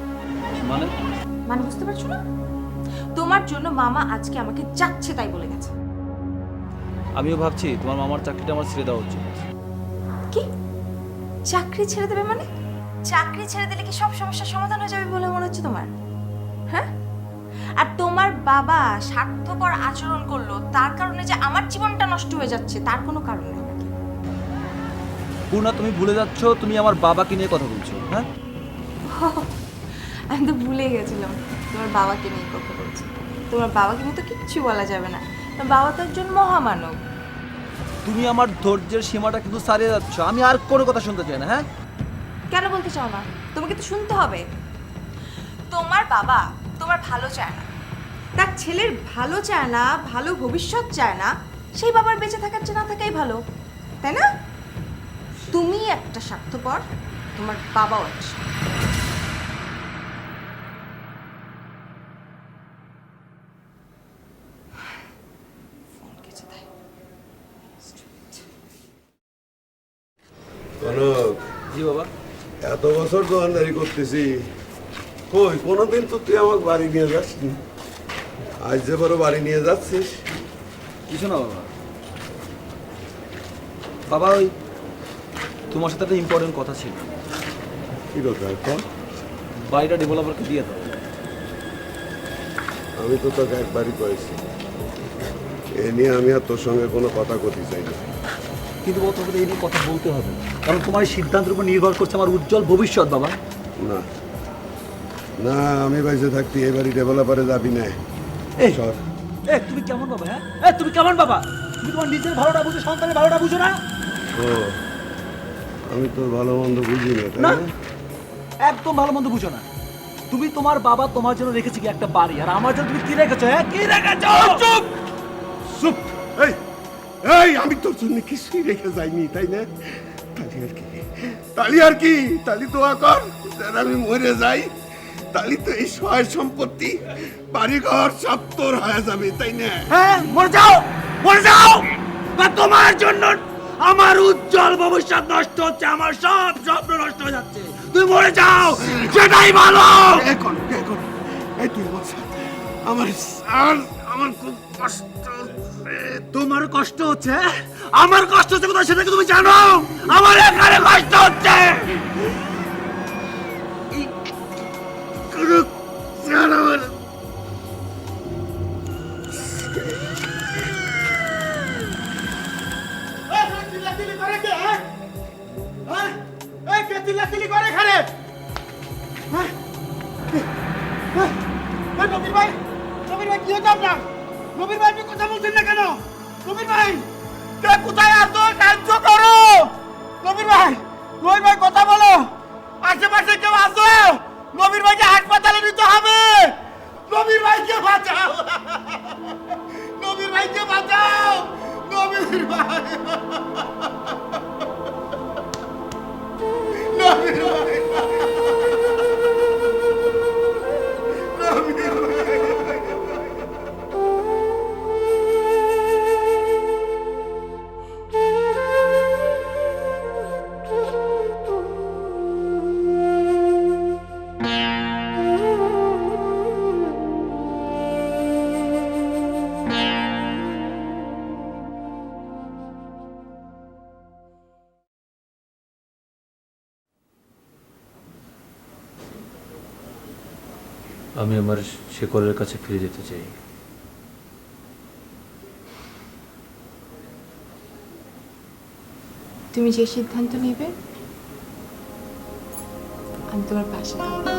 M: মানে
Q: মানে বুঝতে পারছো না? তোমার জন্য মামা আজকে আমাকে যাচ্ছে তাই বলে গেছে।
M: আমিও ভাবছি তোমার মামার চাকরিটা আমার ছেড়ে দেওয়া উচিত।
Q: কি? চাকরি ছেড়ে দেবে মানে? চাকরি ছেড়ে দিলে কি সব সমস্যার সমাধান হয়ে যাবে বলে মনে হচ্ছে তোমার? হ্যাঁ? আর তোমার বাবা স্বার্থপর আচরণ করলো, তার কারণে যে আমার জীবনটা নষ্ট হয়ে যাচ্ছে তার কোনো কারণ নেই নাকি?
M: পূর্ণা, তুমি ভুলে যাচ্ছ তুমি আমার বাবাকে নিয়ে কথা বলছো। হ্যাঁ,
Q: আমি তো ভুলে গেছিলাম তোমার বাবাকে নিয়ে কথা বলছি। তোমার বাবাকে নিয়ে তো কিচ্ছু বলা যাবে না, তোমার বাবা তো একজন মহামানব।
M: তুমি আমার ধৈর্যের সীমাটা কিন্তু ছাড়িয়ে যাচ্ছ। আমি আর কোনো কথা শুনতে চাই না। হ্যাঁ,
Q: কেন বলতে চাও না? তোমাকে তো শুনতে হবে। তোমার বাবা তোমার ভালো চায় না, তার ছেলের ভালো চায় না, ভালো ভবিষ্যৎ চায় না, সেই বাবার বেঁচে থাকার চেয়ে না থাকাই ভালো, তাই না? তুমি একটা স্বার্থপর, তোমার বাবাও একটা স্বার্থপর।
N: কনক,
M: জি বাবা।
N: এত বছর দোকানদারি করতেছি, কই কোনোদিন তো তুই আমাকে বাড়ি নিয়ে যাসনি। আজ যে বড় বাড়ি নিয়ে যাচ্ছিস।
M: কিছু না বাবা। বাবা, ওই তোমার সাথে একটা ইম্পর্টেন্ট কথা ছিল।
N: কি কথা এখন?
M: বাড়িটা ডেভেলপারকে দিয়ে দাও।
N: আমি তো তোকে একবারই কয়েছি, এ নিয়ে আমি আর তোর সঙ্গে কোনো কথা করতে চাই না।
M: কিন্তু বাবা, তোমাকে এই নিয়ে কথা বলতে হবে, কারণ তোমার এই সিদ্ধান্তের উপর নির্ভর করছে আমার উজ্জ্বল ভবিষ্যৎ। বাবা
N: না না, আমি বাইসে থাকতে এই বাড়ি ডেভেলপারে যাবি না।
M: এই সর। তুমি কেমন বাবা? হ্যাঁ, তুমি কেমন বাবা? তুমি তোমার নিজের ভালোটা বুঝো, সন্তানের ভালোটা বুঝো না?
N: ও, আমি তোর ভালো মন্দ বুঝি না, তাই
M: না,
N: না?
M: একদম ভালো মন্দ বুঝো না। তুমি তোমার বাবা তোমার জন্য রেখেছে কি একটা বাড়ি, আর আমার জন্য তুমি কি রেখেছো? হ্যাঁ, কি রেখেছো?
N: চুপ চুপ। এই এই, আমি তোর জন্য কিছুই রেখে যাইনি, তাই না? তালি আর কি, তালি আর কি, তালি দোয়া কর যেন আমি মরে যাই, তালি তো এই সহায় সম্পত্তি বাড়িঘর সব তোর হয়ে যাবে, তাই না?
M: হ্যাঁ, মরে যাও।
S: মরে যাও। বা তোমার জন্য আমার উজ্জ্বল ভবিষ্যৎ নষ্ট হচ্ছে, আমার সব স্বপ্ন নষ্ট হয়ে যাচ্ছে। তুমি মরে যাও, সেটাই ভালো।
T: এই তুই আমার সাথে, আমার খুব কষ্ট হচ্ছে।
S: তোমার কষ্ট হচ্ছে? আমার কষ্ট হচ্ছে কোথায় সেটা কি তুমি জানো? আমার এখানে কষ্ট হচ্ছে।
O: নবীর ভাই, কি হচ্ছে আপনার? নবীর ভাই, আপনি কথা বলছেন না কেন? নবীর ভাই, কে কোথায় আছো? সাহায্য করো। নবীর ভাই, কথা বলো। আশেপাশে কেউ আছো? নবীর ভাইকে হাসপাতালে নিতে হবে। নবীর ভাইকে বাঁচাও, নবীর ভাইকে বাঁচাও, নবীর ভাই, নবীর ভাই, নবীর ভাই।
M: আমি আমার শেকড়ের কাছে ফিরে যেতে চাই।
Q: তুমি যে সিদ্ধান্ত নেবে আমি তোমার পাশে থাকবো।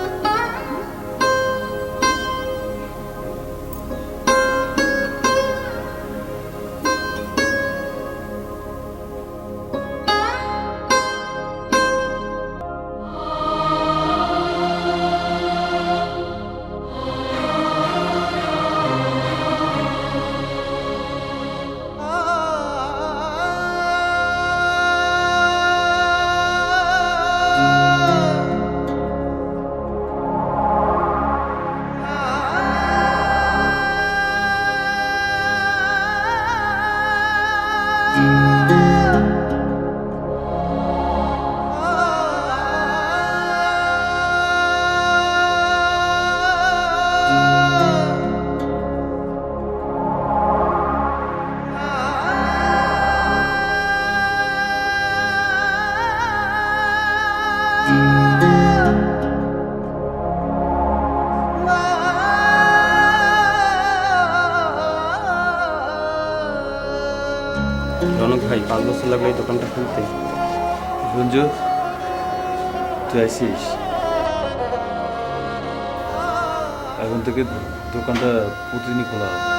R: রনক ভাই, 5 বছর লাগলো এই দোকানটা খুলতে।
M: রঞ্জু, তুই আসিস? এখন থেকে দোকানটা প্রতিদিনই খোলা হবে।